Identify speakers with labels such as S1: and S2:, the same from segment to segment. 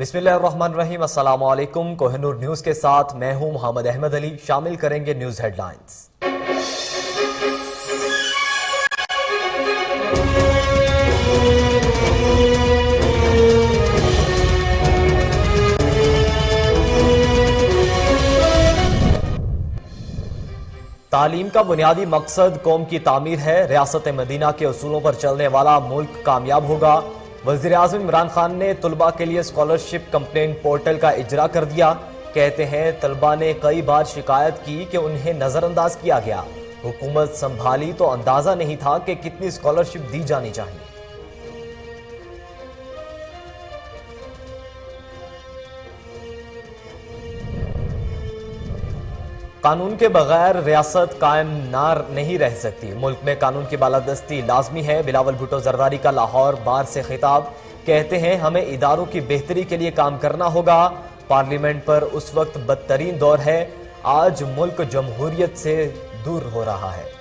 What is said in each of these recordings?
S1: बिस्मिल्लाहिर्रहमानिर्रहीम। अस्सलाम वालेकुम। कोहिनूर न्यूज के साथ मैं हूं मोहम्मद अहमद अली। शामिल करेंगे न्यूज हेडलाइंस। तालीम का बुनियादी मकसद कौम की तामीर है। रियासत मदीना के उसूलों पर चलने वाला मुल्क कामयाब होगा। वज़ीर आज़म इमरान खान ने तलबा के लिए स्कॉलरशिप कंप्लेंट पोर्टल का इजरा कर दिया। कहते हैं तलबा ने कई बार शिकायत की कि उन्हें नजरअंदाज किया गया। हुकूमत संभाली तो अंदाजा नहीं था कि कितनी स्कॉलरशिप दी जानी चाहिए। कानून के बगैर रियासत कायम नहीं रह सकती। मुल्क में कानून की बालादस्ती लाजमी है। बिलावल भुट्टो जरदारी का लाहौर बार से खिताब। कहते हैं हमें इदारों की बेहतरी के लिए काम करना होगा। पार्लियामेंट पर उस वक्त बदतरीन दौर है। आज मुल्क जमहूरियत से दूर हो रहा है।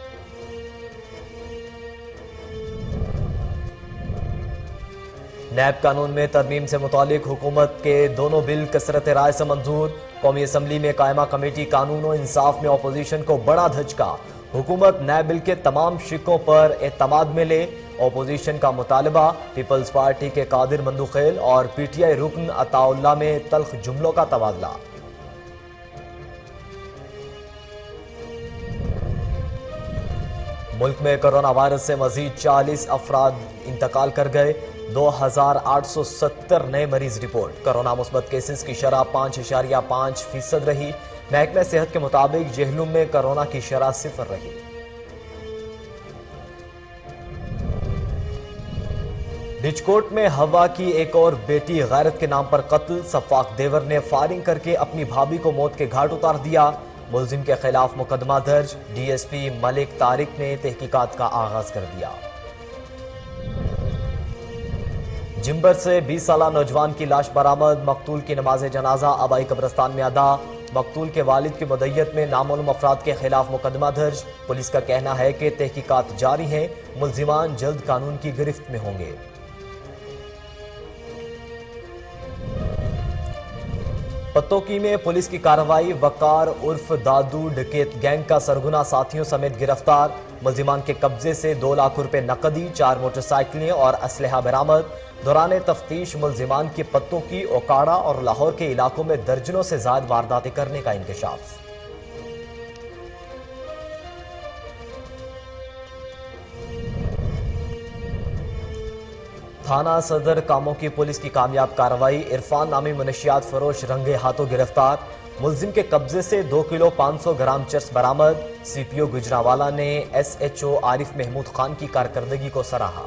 S1: नैब कानून में तरमीम से मुतालिक हुकूमत के दोनों बिल कसरत राय से मंजूर। कौमी असम्बली में कायमा कमेटी कानून और इंसाफ में अपोजिशन को बड़ा धचका। हुकूमत नैब बिल के तमाम शिकों पर एतमाद में ले। अपोजिशन का मुतालबा। पीपल्स पार्टी के कादिर मंदुखेल और पीटीआई रुकन अताउल्लाह में तल्ख जुमलों का तबादला। मुल्क में कोरोना वायरस से मजीद 40 अफराद इंतकाल कर गए। 2870 नए मरीज रिपोर्ट। कोरोना मुस्बत केसेस की शरह 5.5% रही। महकमे सेहत के मुताबिक जेहलुम में कोरोना की शरह 0 रही। डिचकोट में हवा की एक और बेटी गैरत के नाम पर कत्ल। सफाक देवर ने फायरिंग करके अपनी भाभी को मौत के घाट उतार दिया। मुलजिम के खिलाफ मुकदमा दर्ज। डीएसपी मलिक तारिक ने तहकीकात का आगाज कर दिया। जिम्बर से 20 साला नौजवान की लाश बरामद। मकतूल की नमाज जनाजा आबाई कब्रिस्तान में अदा। मकतूल के वालिद की मुद्दत में नामालूम अफराद के खिलाफ मुकदमा दर्ज। पुलिस का कहना है कि तहकीकात जारी हैं। मुल्जिमान जल्द कानून की गिरफ्त में होंगे। पत्तोकी में पुलिस की कार्रवाई। वकार उर्फ दादू डकैत गैंग का सरगुना साथियों समेत गिरफ्तार। मुल्जिमान के कब्जे से 2 लाख रुपए नकदी, 4 मोटरसाइकिलें और असलहा बरामद। दौरान तफ्तीश मुल्जिमान की पत्तोकी, ओकाड़ा और लाहौर के इलाकों में दर्जनों से ज्यादा वारदातें करने का इंकशाफ। थाना सदर कामों की पुलिस की कामयाब कार्रवाई। इरफान नामी मनशियात फरोश रंगे हाथों गिरफ्तार। मुल्जिम के कब्जे से 2 किलो 500 ग्राम चरस बरामद। सीपीओ गुजरावाला ने एसएचओ आरिफ महमूद खान की कारकर्दगी को सराहा।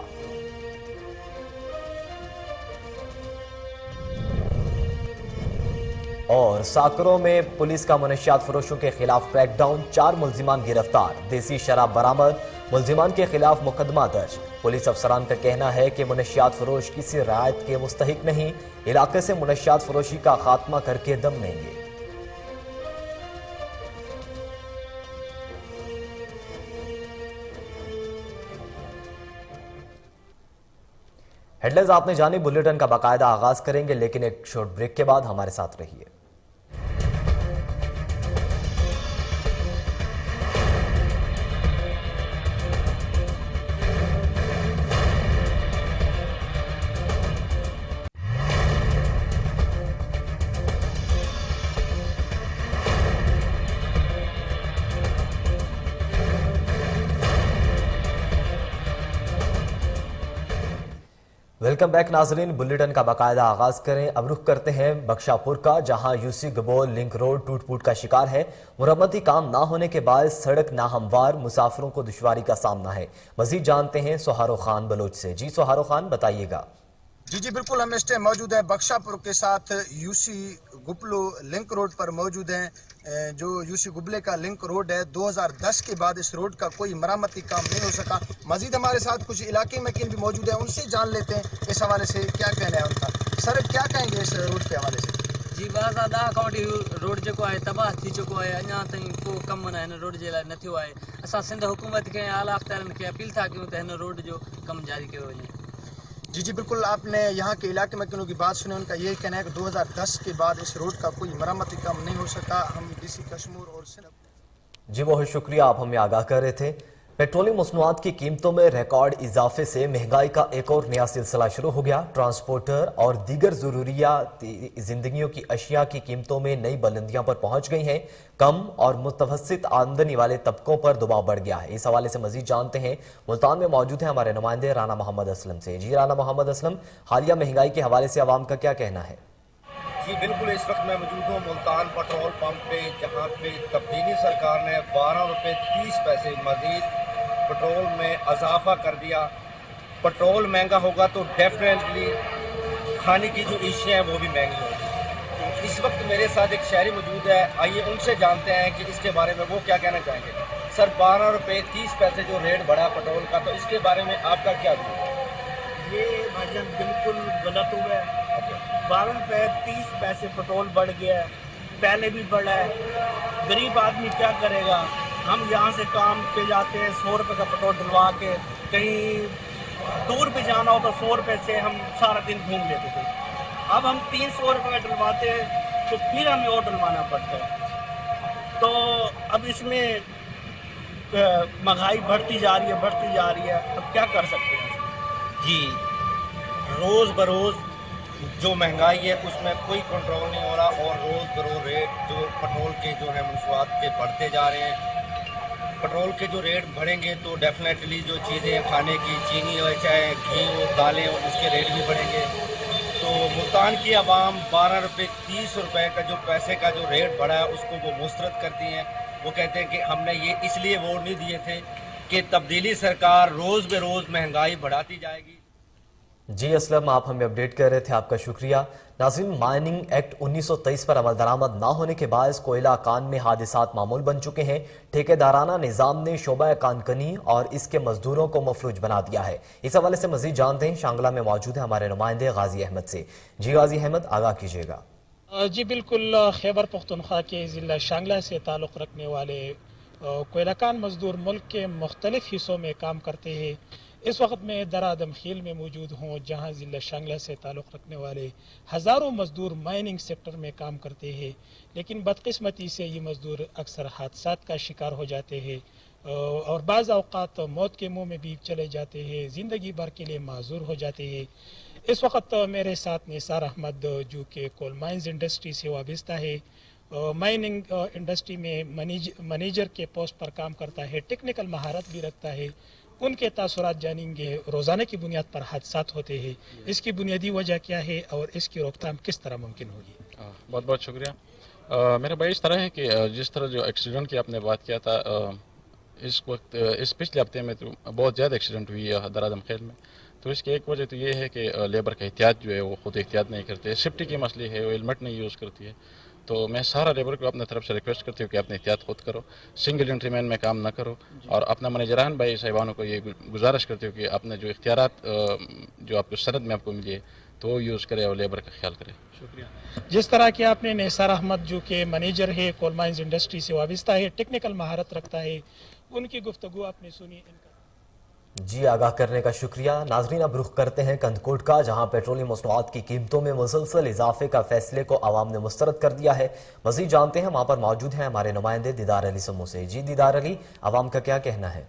S1: और साकरों में पुलिस का मनशियात फरोशों के खिलाफ क्रैकडाउन। 4 मुल्जिमान गिरफ्तार। देसी शराब बरामद। मुल्जिमान के खिलाफ मुकदमा दर्ज। पुलिस अफसरान का कहना है कि मनशियात फरोश किसी रियायत के मुस्तहिक नहीं। इलाके से मनशियात फरोशी का खात्मा करके दम लेंगे। हेडलाइंस आपने जानी। बुलेटिन का बाकायदा आगाज करेंगे, लेकिन एक शॉर्ट ब्रेक के बाद हमारे साथ रहिए। वेलकम बैक नाजरीन। बुलेटिन का बाकायदा आगाज करें। अब रुख करते हैं बख्शापुर का, जहां यूसी गबोल लिंक रोड टूट फूट का शिकार है। मुरम्मती काम ना होने के बाद सड़क नाहमवार, मुसाफिरों को दुश्वारी का सामना है। मजीद जानते हैं सोहारो खान बलोच से। जी सोहारो खान, बताइएगा।
S2: जी बिल्कुल, हम इस टाइम मौजूद हैं बख्शापुर के साथ यूसी गुबलो लिंक रोड पर मौजूद हैं। जो यूसी गुबले का लिंक रोड है, 2010 के बाद इस रोड का कोई मरम्मती काम नहीं हो सका। मजीद हमारे साथ कुछ इलाके में भी मौजूद हैं, उनसे जान लेते हैं इस हवाले से क्या कहना है उनका। सर, क्या कहेंगे इस रोड के हवाले से?
S3: जी बहुत ज़्यादा कौड़ी रोड जो है तबाह थी चुको है। अञा ताईं को कम न हिन रोड जे लाइ न थियो आहे। असां सिंध हुकूमत खे आला अख़्तियारनि खे अपील था कयूं त हिन रोड जो कमु जारी कयो वञे।
S2: जी जी बिल्कुल, आपने यहाँ के इलाके मकीनों की बात सुनी। उनका यही कहना है कि 2010 के बाद इस रोड का कोई मरम्मती काम नहीं हो सका। हम डीसी कश्मीर और सिंध
S1: जी बहुत शुक्रिया, आप हमें आगाह कर रहे थे। पेट्रोलियम मसनूआत की कीमतों में रिकॉर्ड इजाफे से महंगाई का एक और नया सिलसिला शुरू हो गया। ट्रांसपोर्टर और दीगर ज़रूरियाती ज़िंदगियों की अशिया की कीमतों में नई बुलंदियां पर पहुंच गई हैं। कम और मुतवस्सित आमदनी वाले तबकों पर दबाव बढ़ गया है। इस हवाले से मजीद जानते हैं, मुल्तान में मौजूद हैं हमारे नुमाइंदे राना मोहम्मद असलम से। जी राना मोहम्मद असलम, हालिया महंगाई के हवाले से आवाम का क्या कहना है?
S4: जी बिल्कुल, इस वक्त मैं मौजूद हूँ मुल्तान पेट्रोल पंप पे, जहाँ पे तब्दीली सरकार ने 12 रुपये 30 पैसे मजीद पेट्रोल में इजाफा कर दिया। पेट्रोल महंगा होगा तो डेफिनेटली खाने की जो इश्याँ हैं वो भी महंगी होगी। तो इस वक्त मेरे साथ एक शहरी मौजूद है, आइए उनसे जानते हैं कि इसके बारे में वो क्या कहना चाहेंगे। सर, 12 रुपये 30 पैसे जो रेट बढ़ा पेट्रोल का, तो इसके बारे में आपका क्या व्यू है?
S5: ये भाईजान बिल्कुल गलत हुआ है। 12 रुपये 30 पैसे पेट्रोल बढ़ गया है, पहले भी बढ़ा है। गरीब आदमी क्या करेगा? हम यहाँ से काम पे जाते हैं 100 रुपये का पेट्रोल डलवा के, कहीं दूर भी जाना हो तो 100 रुपये से हम सारा दिन घूम लेते थे। अब हम 300 रुपये का डलवाते हैं तो फिर हमें और डलवाना पड़ता है। तो अब इसमें महंगाई बढ़ती जा रही है, अब क्या कर सकते हैं?
S4: जी, रोज़ बरोज़ जो महंगाई है उसमें कोई कंट्रोल नहीं हो रहा और रोज़ बरोज़ रेट जो पेट्रोल के जो है मसनूआत के बढ़ते जा रहे हैं। पेट्रोल के जो रेट बढ़ेंगे तो डेफिनेटली जो चीज़ें खाने की, चीनी हो चाहे घी हो, दालें हो, उसके रेट भी बढ़ेंगे। तो मुल्तान की आवाम 12 रुपये 30 रुपये का जो पैसे का जो रेट बढ़ा है उसको वो मुस्तरद करती हैं। वो कहते हैं कि हमने ये इसलिए वोट नहीं दिए थे कि तब्दीली सरकार रोज़ बरोज़ महंगाई बढ़ाती जाएगी।
S1: जी असलम, आप हमें अपडेट कर रहे थे, आपका शुक्रिया। नाज़रीन, माइनिंग एक्ट 1923 पर अमल दरामद ना होने के बायस कोयला कान में हादिसात मामूल बन चुके हैं। ठेकेदाराना निज़ाम ने शोबा कानकनी और इसके मजदूरों को मफलूज बना दिया है। इस हवाले से मजीद जानते हैं, शांगला में मौजूद है हमारे नुमाइंदे गाजी अहमद से। जी गाजी अहमद, आगाह कीजिएगा।
S6: जी बिल्कुल, खैबर पख्तूनख्वा के ज़िला शांगला से ताल्लुक़ रखने वाले कोयलाकान मजदूर मुल्क के मुख्तलिफ हिस्सों में काम करते हैं। इस वक्त मैं दरादम खेल में मौजूद हूँ, जहाँ ज़िला शांगला से ताल्लुक़ रखने वाले हज़ारों मजदूर माइनिंग सेक्टर में काम करते हैं। लेकिन बदकिस्मती से ये मजदूर अक्सर हादसात का शिकार हो जाते हैं और बाज़ औक़ात मौत के मुँह में भी चले जाते हैं, ज़िंदगी भर के लिए माजूर हो जाते हैं। इस वक्त मेरे साथ निसार अहमद, जो कि कोल माइंस इंडस्ट्री से वाबस्ता है, माइनिंग इंडस्ट्री में मैनेजर के पोस्ट पर काम करता है, टेक्निकल महारत भी रखता है। उनके तासुरात जानेंगे। रोज़ाना की बुनियाद पर हादसात होते हैं, इसकी बुनियादी वजह क्या है और इसकी रोकथाम किस तरह मुमकिन होगी?
S7: बहुत बहुत शुक्रिया। मेरा भाई इस तरह है कि जिस तरह जो एक्सीडेंट की आपने बात किया था, इस वक्त इस पिछले हफ्ते में तो बहुत ज़्यादा एक्सीडेंट हुई है दरादम खेल में। तो इसकी एक वजह तो ये है कि लेबर का एहतियात जो है वो खुद एहतियात नहीं करते, सेफ्टी की मसले है, वो हेलमेट नहीं यूज़ करती है। तो मैं सारा लेबर को अपने तरफ से रिक्वेस्ट करती हूँ कि अपने एहतियात खुद करो, सिंगल एंट्रीमैन में काम ना करो। और अपना मैनेजरान भाई साहिबानों को ये गुजारिश करती हूँ कि अपने जो इख्तियारात जो आपको सनद में आपको मिली है तो वो यूज़ करे और लेबर का ख्याल करे।
S6: शुक्रिया। जिस तरह कि आपने निसार अहमद, जो कि मैनेजर है, कोल माइंस इंडस्ट्री से वाबस्ता है, टेक्निकल महारत रखता है, उनकी गुफ्तगू आपने सुनी।
S1: जी, आगाह करने का शुक्रिया। नाजरीन, अब रुख करते हैं कंदकोट का, जहां पेट्रोलियम मसनूआत की कीमतों में मुसलसल इजाफे का फैसले को आवाम ने मुस्तरद कर दिया है। मजीद जानते हैं, वहां पर मौजूद हैं हमारे नुमाइंदे दीदार अली समूह से। जी दीदार अली, आवाम का क्या कहना है?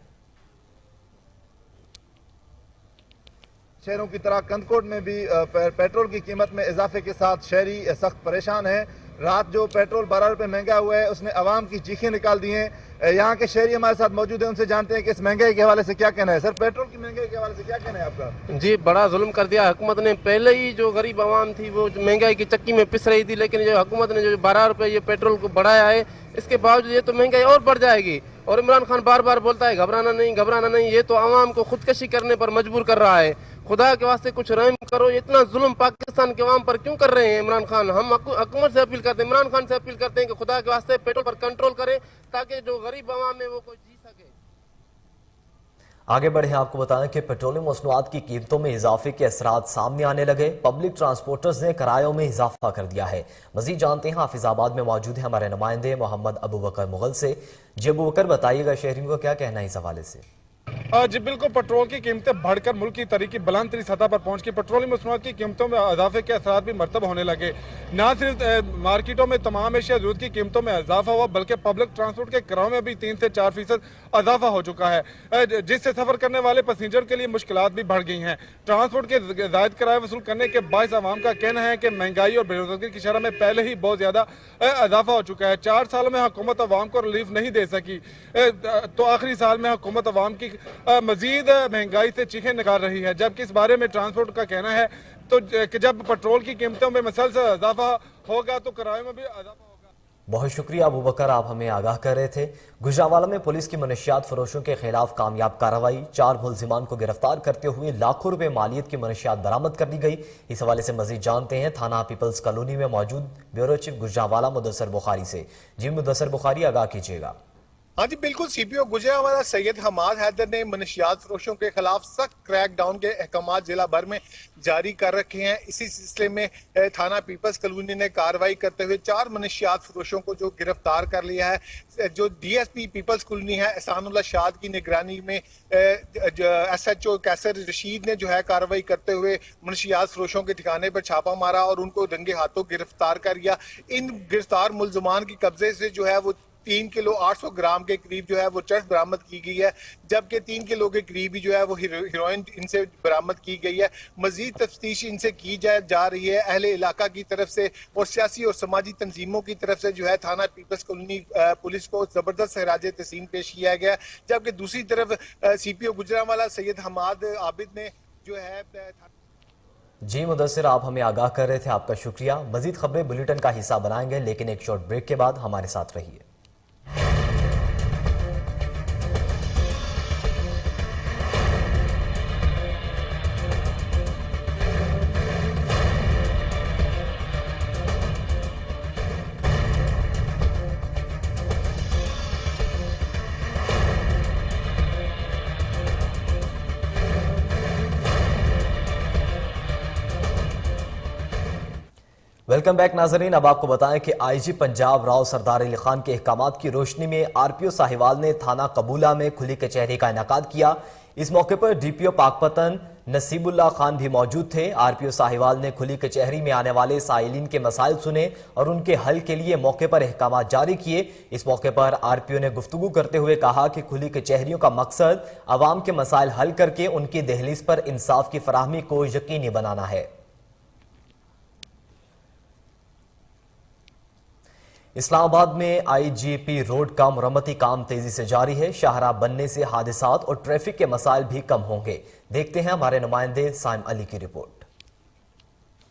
S8: शहरों की तरह कंदकोट में भी पेट्रोल की कीमत में इजाफे के साथ शहरी सख्त परेशान है। रात जो पेट्रोल 12 रुपये महंगा हुआ है उसने आवाम की चीखें निकाल दी हैं। यहाँ के शहरी हमारे साथ मौजूद हैं, उनसे जानते हैं कि इस महंगाई के हवाले से क्या कहना है। सर, पेट्रोल की महंगाई के हवाले से क्या कहना है आपका?
S9: जी, बड़ा जुल्म कर दिया हुकूमत ने। पहले ही जो गरीब आवाम थी वो महंगाई की चक्की में पिस रही थी, लेकिन जो हुकूमत ने जो 12 रुपये ये पेट्रोल को बढ़ाया है, इसके बावजूद ये तो महंगाई और बढ़ जाएगी। और इमरान खान बार बार बोलता है घबराना नहीं, ये तो आवाम को खुदकशी करने पर मजबूर कर रहा है। खुदा के वास्ते कुछ रहम करो, इतना जुल्म पाकिस्तान के अवाम पर क्यों कर रहे हैं इमरान खान? हम हुकूमत से अपील करते हैं, इमरान खान से अपील करते हैं कि खुदा के वास्ते पेट्रोल पर कंट्रोल करें ताकि जो गरीब अवाम है वो कोई जी सके।
S1: आगे बढ़े, आपको बताएं कि पेट्रोलियम मसनूआत की कीमतों में इजाफे के असरात सामने आने लगे। पब्लिक ट्रांसपोर्टर्स ने किरायों में इजाफा कर दिया है। मजीद जानते हैं, हाफिजाबाद में मौजूद है हमारे नुमाइंदे मोहम्मद अबू बकर मुगल से। जी अबू बकर, बताइएगा शहरियों का क्या कहना है इस हवाले से?
S10: जी बिल्कुल, पेट्रोल की कीमतें बढ़कर मुल्क की तरीकी बुलंद तरीन सतह पर पहुंच गई। पेट्रोलियम मसनूआत की कीमतों में इजाफे के असरात भी मरतब होने लगे। न सिर्फ मार्केटों में तमाम एशिया जरूरत की कीमतों में इजाफा हुआ, बल्कि पब्लिक ट्रांसपोर्ट के किरायों में भी 3 से 4% इजाफा हो चुका है, जिससे सफर करने वाले पैसेंजर के लिए मुश्किलात भी बढ़ गई हैं। ट्रांसपोर्ट के जायद किराए वसूल करने के बायस आवाम का कहना है कि महंगाई और बेरोजगारी की शरह में पहले ही बहुत ज्यादा इजाफा हो चुका है। 4 सालों में हुकूमत अवाम को रिलीफ नहीं दे सकी, तो आखिरी साल में हुकूमत अवाम की मजीद महंगाई से चीखें निकाल रही है। जबकि इस बारे में ट्रांसपोर्ट का कहना है तो कि जब पेट्रोल की कीमतों में मसलसल इजाफा होगा तो किराए में भी इजाफा होगा।
S1: बहुत शुक्रिया अबू बकर, आप हमें आगाह कर रहे थे। गुजरांवाला में पुलिस की मनशियात फरोशों के खिलाफ कामयाब कार्रवाई, 4 मुलजिमान को गिरफ्तार करते हुए लाखों रुपए मालियत की मनशियात बरामद कर ली गई। इस हवाले से मजीद जानते हैं थाना पीपल्स कॉलोनी में मौजूद ब्यूरो चीफ गुजरांवाला मुदस्सर बुखारी से। जी मुदस्सर बुखारी, आगाह कीजिएगा।
S11: हाँ जी बिल्कुल, सीपीओ गुजरांवाला सैयद हमाद हैदर ने मनशियात फरोशों के खिलाफ सख्त क्रैक डाउन के अहकाम जिला भर में जारी कर रखे हैं। इसी सिलसिले में थाना पीपल्स कॉलोनी ने कार्रवाई करते हुए 4 मनशियात फरोशों को जो गिरफ्तार कर लिया है। जो डीएसपी पीपल्स कॉलोनी है एहसानुल्लाह शाद की निगरानी में SHO कैसर रशीद ने जो है कार्रवाई करते हुए मनशियात फरोशों के ठिकाने पर छापा मारा और उनको रंगे हाथों गिरफ्तार कर लिया। इन गिरफ्तार मुलजमान की कब्जे से जो है वो 3 किलो 800 ग्राम के करीब जो है वो चरस बरामद की गई है, जबकि 3 किलो के करीब ही जो है वो हीरोइन इनसे बरामद की गई है। मजीद तफ्तीश इनसे की जा रही है। अहले इलाका की तरफ से और सियासी और समाजी तंजीमों की तरफ से जो है थाना पीपल्स कॉलोनी पुलिस को जबरदस्त खराज तहसीन पेश किया गया। जबकि दूसरी तरफ सीपीओ गुजरांवाला सैयद हमाद आबिद ने जो है
S1: जी मुदस्सिर, आप हमें आगाह कर रहे थे, आपका शुक्रिया। मजीद खबरें बुलेटिन का हिस्सा बनाएंगे, लेकिन एक शॉर्ट ब्रेक के बाद हमारे साथ रहिए। वेलकम बैक नाजरीन। अब आपको बताएं कि आईजी पंजाब राव सरदार अली खान के अहकामात की रोशनी में आरपीओ साहिवाल ने थाना कबूला में खुली कचहरी का इनेकाद किया। इस मौके पर डीपीओ पाकपतन नसीबुल्लाह खान भी मौजूद थे। आरपीओ साहिवाल ने खुली कचहरी में आने वाले साइलिन के मसाइल सुने और उनके हल के लिए मौके पर अहकामात जारी किए। इस मौके पर आरपीओ ने गुफ्तगू करते हुए कहा कि खुली कचहरियों का मकसद आवाम के मसाइल हल करके उनकी दहलीज पर इंसाफ की फराहमी को यकीनी बनाना है। इस्लामाबाद में आईजीपी रोड का मरम्मती काम तेजी से जारी है। शाहराह बनने से हादसात और ट्रैफिक के मसाइल भी कम होंगे। देखते हैं हमारे नुमाइंदे साइम अली की रिपोर्ट।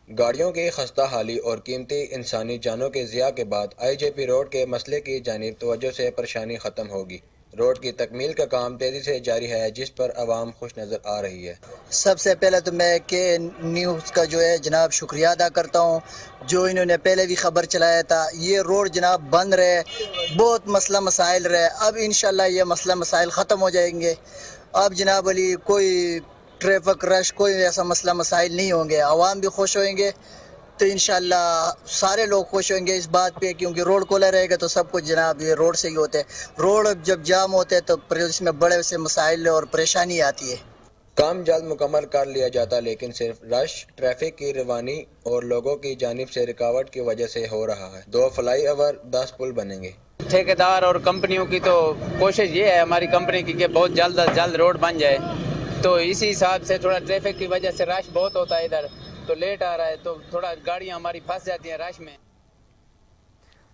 S12: गाड़ियों की खस्ता हाली और कीमती इंसानी जानों के ज़िया के बाद आईजीपी रोड के मसले की जानिब तवज्जो से परेशानी ख़त्म होगी। रोड की तकमील का काम तेजी से जारी है, जिस पर आवाम खुश नजर आ रही है।
S13: सबसे पहले तो मैं के न्यूज़ का जो है जनाब शुक्रिया अदा करता हूँ, जो इन्होंने पहले भी खबर चलाया था। ये रोड जनाब बंद रहे, बहुत मसला मसाइल रहे, अब इंशाल्लाह ये मसला मसाइल ख़त्म हो जाएंगे। अब जनाब अली कोई ट्रैफिक रश, कोई ऐसा मसला मसाइल नहीं होंगे। आवाम भी खुश होंगे, तो इंशाल्लाह सारे लोग खुश होंगे इस बात पे, क्योंकि रोड खुला रहेगा तो सब कुछ जनाब ये रोड से ही होते हैं। रोड जब जाम होते हैं तो इसमें बड़े से मसाइल और परेशानी आती है।
S12: काम जल्द मुकम्मल कर लिया जाता, लेकिन सिर्फ रश, ट्रैफिक की रवानी और लोगों की जानिब से रुकावट की वजह से हो रहा है। 2 फ्लाई ओवर 10 पुल बनेंगे।
S14: ठेकेदार और कंपनियों की तो कोशिश ये है हमारी कंपनी की कि बहुत जल्द अज जल्द रोड बन जाए, तो इसी हिसाब से थोड़ा ट्रैफिक की वजह से रश बहुत होता है, इधर तो लेट आ रहा है, तो थोड़ा गाड़ियां हमारी फंस जाती हैं रश में।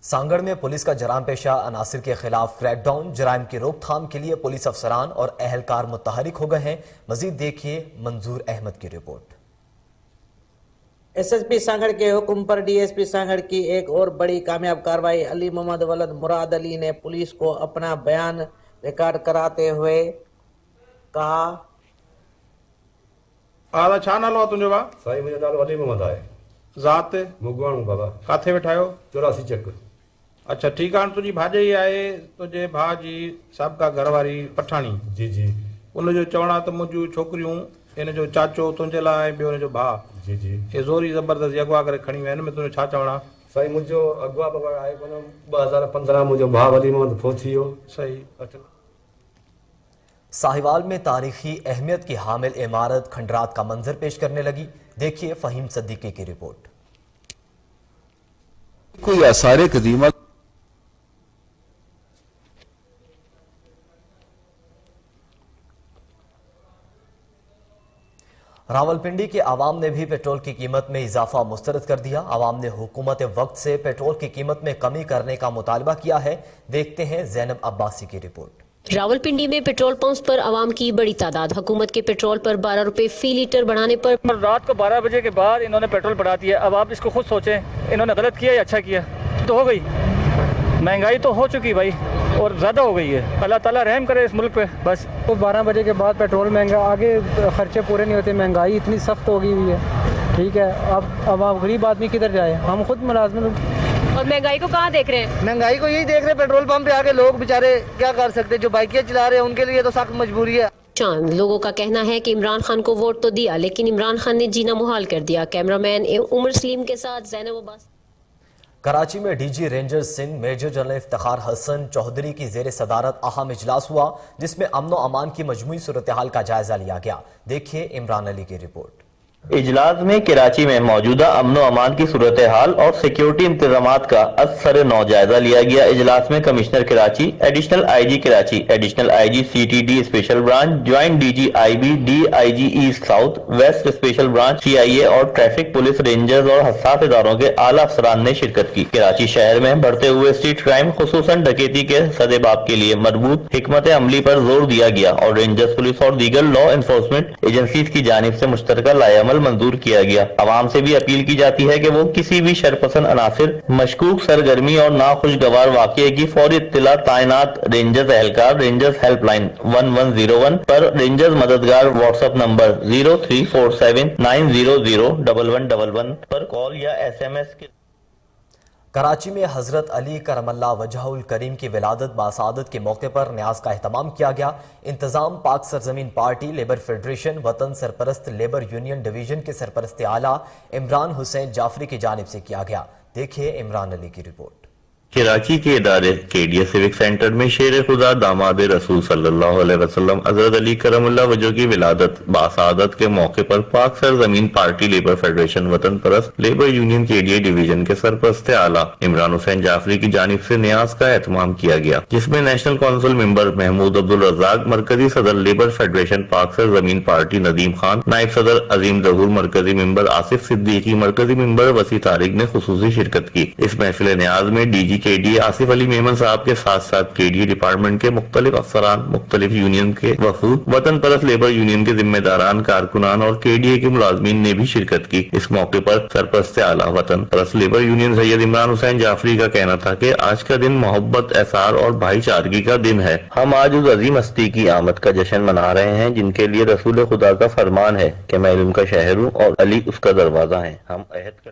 S1: सांगड़ में पुलिस का जराम पेशा अनासिर के खिलाफ क्रैकडाउन, जराइम की रोकथाम के लिए पुलिस अफसरान और अहलकार मुतहरिक हो गए हैं। मजीद देखिए मंजूर अहमद की रिपोर्ट।
S15: एसएसपी सांगड़ के हुक्म पर डीएसपी सांगड़ की एक और बड़ी कामयाब कार्रवाई। अली मोहम्मद वलद मुराद अली ने पुलिस को अपना बयान रिकॉर्ड कराते हुए कहा,
S16: आदा छा नालो आहे तुंहिंजो भाउ?
S17: साईं मुंहिंजो नालो अली मोहम्मद आहे।
S16: ज़ात?
S17: मुगवाणू बाबा।
S16: किथे वेठा आहियो?
S17: 84 चक।
S16: अच्छा ठीकु आहे। तुंहिंजी भाॼाई आहे, तुंहिंजे भाउ जी साबिका घरवारी पठाणी।
S17: जी जी।
S16: उनजो चवणु आहे त मुंहिंजूं छोकिरियूं, इन जो चाचो तुंहिंजे लाइ ऐं ॿियो हुनजो भाउ,
S17: जी जी,
S16: हे ज़ोरी ज़बरदस्ती अगवा करे खणी विया आहिनि। में तुंहिंजो छा चवणु आहे?
S17: साईं मुंहिंजो अगवा बाबा आहे कोन, 2015 मुंहिंजो भाउ अली मोहम्मद फोत थी वियो।
S16: सही।
S1: साहिवाल में तारीखी अहमियत की हामिल इमारत खंडरात का मंजर पेश करने लगी। देखिए फहीम सद्दीकी की रिपोर्ट।
S18: कोई आसार कदीमा
S1: रावलपिंडी के आवाम ने भी पेट्रोल की कीमत में इजाफा मुस्तरद कर दिया। आवाम ने हुकूमत वक्त से पेट्रोल की कीमत में कमी करने का मुतालबा किया है। देखते हैं जैनब अब्बासी की रिपोर्ट।
S19: रावलपिंडी में पेट्रोल पंप्स पर आवाम की बड़ी तादाद। हुकूमत के पेट्रोल पर 12 रुपए फी लीटर बढ़ाने पर
S20: रात को 12 बजे के बाद इन्होंने पेट्रोल बढ़ा दिया। अब आप इसको खुद सोचें, इन्होंने गलत किया या अच्छा किया? तो हो गई महंगाई, तो हो चुकी भाई, और ज़्यादा हो गई है। अल्लाह ताला रहम करे इस मुल्क पे। बस
S21: तो 12 बजे के बाद पेट्रोल महंगा, आगे खर्चे पूरे नहीं होते, महंगाई इतनी सख्त हो गई हुई है। ठीक है, अब आप गरीब आदमी किधर जाए? हम खुद मुलाजम।
S19: और महंगाई को कहाँ देख रहे हैं?
S22: महंगाई को यही देख रहे हैं, पेट्रोल पंप पे आके लोग बेचारे क्या कर सकते हैं, जो बाइकें चला रहे हैं उनके लिए तो सख्त मजबूरी है।
S19: चांद लोगों का कहना है कि इमरान खान को वोट तो दिया, लेकिन इमरान खान ने जीना मुहाल कर दिया। कैमरामैन उमर सलीम के साथ जैनब अब्बास।
S1: कराची में DG ranger Sindh major general Iftikhar Hasan Chaudhry की जेर सदारत अहम इजलास हुआ, जिसमें अमन व अमान की मजमूई सूरत हाल का जायजा लिया गया। देखिए इमरान अली की रिपोर्ट।
S23: इजलास में कराची में मौजूदा अमन व अमान की सूरत हाल और सिक्योरिटी इंतजामात का असर नौ जायजा लिया गया। इजलास में commissioner Karachi, additional IG Karachi, additional IG CTD special branch, joint DG IB, DIG east south west special branch, CIA और ट्रैफिक पुलिस, रेंजर्स और हसास इदारों के आला अफसरान ने शिरकत की। कराची शहर में बढ़ते हुए स्ट्रीट क्राइम खुसूसन डकैती के सदेबाब के लिए मजबूत हिकमत अमली पर जोर दिया गया और रेंजर्स, पुलिस और दीगर लॉ एनफोर्समेंट एजेंसीज की जानिब से मुश्तरका लाएअमल मंजूर किया गया। आवाम से भी अपील की जाती है कि वो किसी भी शरपसंद अनासिर, मशकूक सरगर्मी और नाखुशगवार वाक़ये की फौरी इत्तला तायनात रेंजर्स एहलकार रेंजर्स हेल्पलाइन 1101 पर रेंजर्स मददगार व्हाट्सएप नंबर 0347900111 पर कॉल या SMS के।
S1: कराची में हजरत अली करमल्ला वजहुल करीम की विलादत बासादत के मौके पर न्याज का एहतमाम किया गया। इंतजाम पाक सरजमीन पार्टी, लेबर फेडरेशन, वतन सरपरस्त लेबर यूनियन डिवीजन के सरपरस्त आला इमरान हुसैन जाफरी की जानिब से किया गया। देखिए इमरान अली की रिपोर्ट।
S23: कराची के इदारे केडीए सिविक सेंटर में शेर खुदा दामाद रसूल सल्लल्लाहु अलैहि वसल्लम हजरत अली करमुल्लाह वजह की विलादत बासादत के मौके पर पाक सरजमीन पार्टी, लेबर फेडरेशन, वतन परस्त लेबर यूनियन केडीए डिवीजन के सरपरस्त आला इमरान हुसैन जाफरी की जानिब से न्याज का एहतमाम किया गया, जिसमें national council member Mahmood Abdul Razzaq, मरकजी सदर लेबर फेडरेशन पाक सरजमीन पार्टी नदीम खान, नायब सदर अजीम जहूर, मरकजी मेंबर आसिफ सिद्दीकी, मरकजी मेंबर वसी तारिक ने खुसूसी शिरकत की। इस महफिल न्याज में डीजी केडीए आसिफ अली मेमन साहब के साथ साथ केडीए डिपार्टमेंट के मुख्तलिफ अफसरान, मुख्तलिफ यूनियन के वफूद, वतन परस्त लेबर यूनियन के जिम्मेदारान, कारकुनान और केडीए के मुलाजमीन ने भी शिरकत की। इस मौके पर सरपरस्त आला वतन परस्त लेबर यूनियन सैयद इमरान हुसैन जाफरी का कहना था कि आज का दिन मोहब्बत, एहसार और भाईचारगी का दिन है। हम आज उस अजीम हस्ती की आमद का जश्न मना रहे हैं जिनके लिए रसूल खुदा का फरमान है कि मैं उनका शहर हूँ और अली उसका दरवाजा है। हम अहद कर।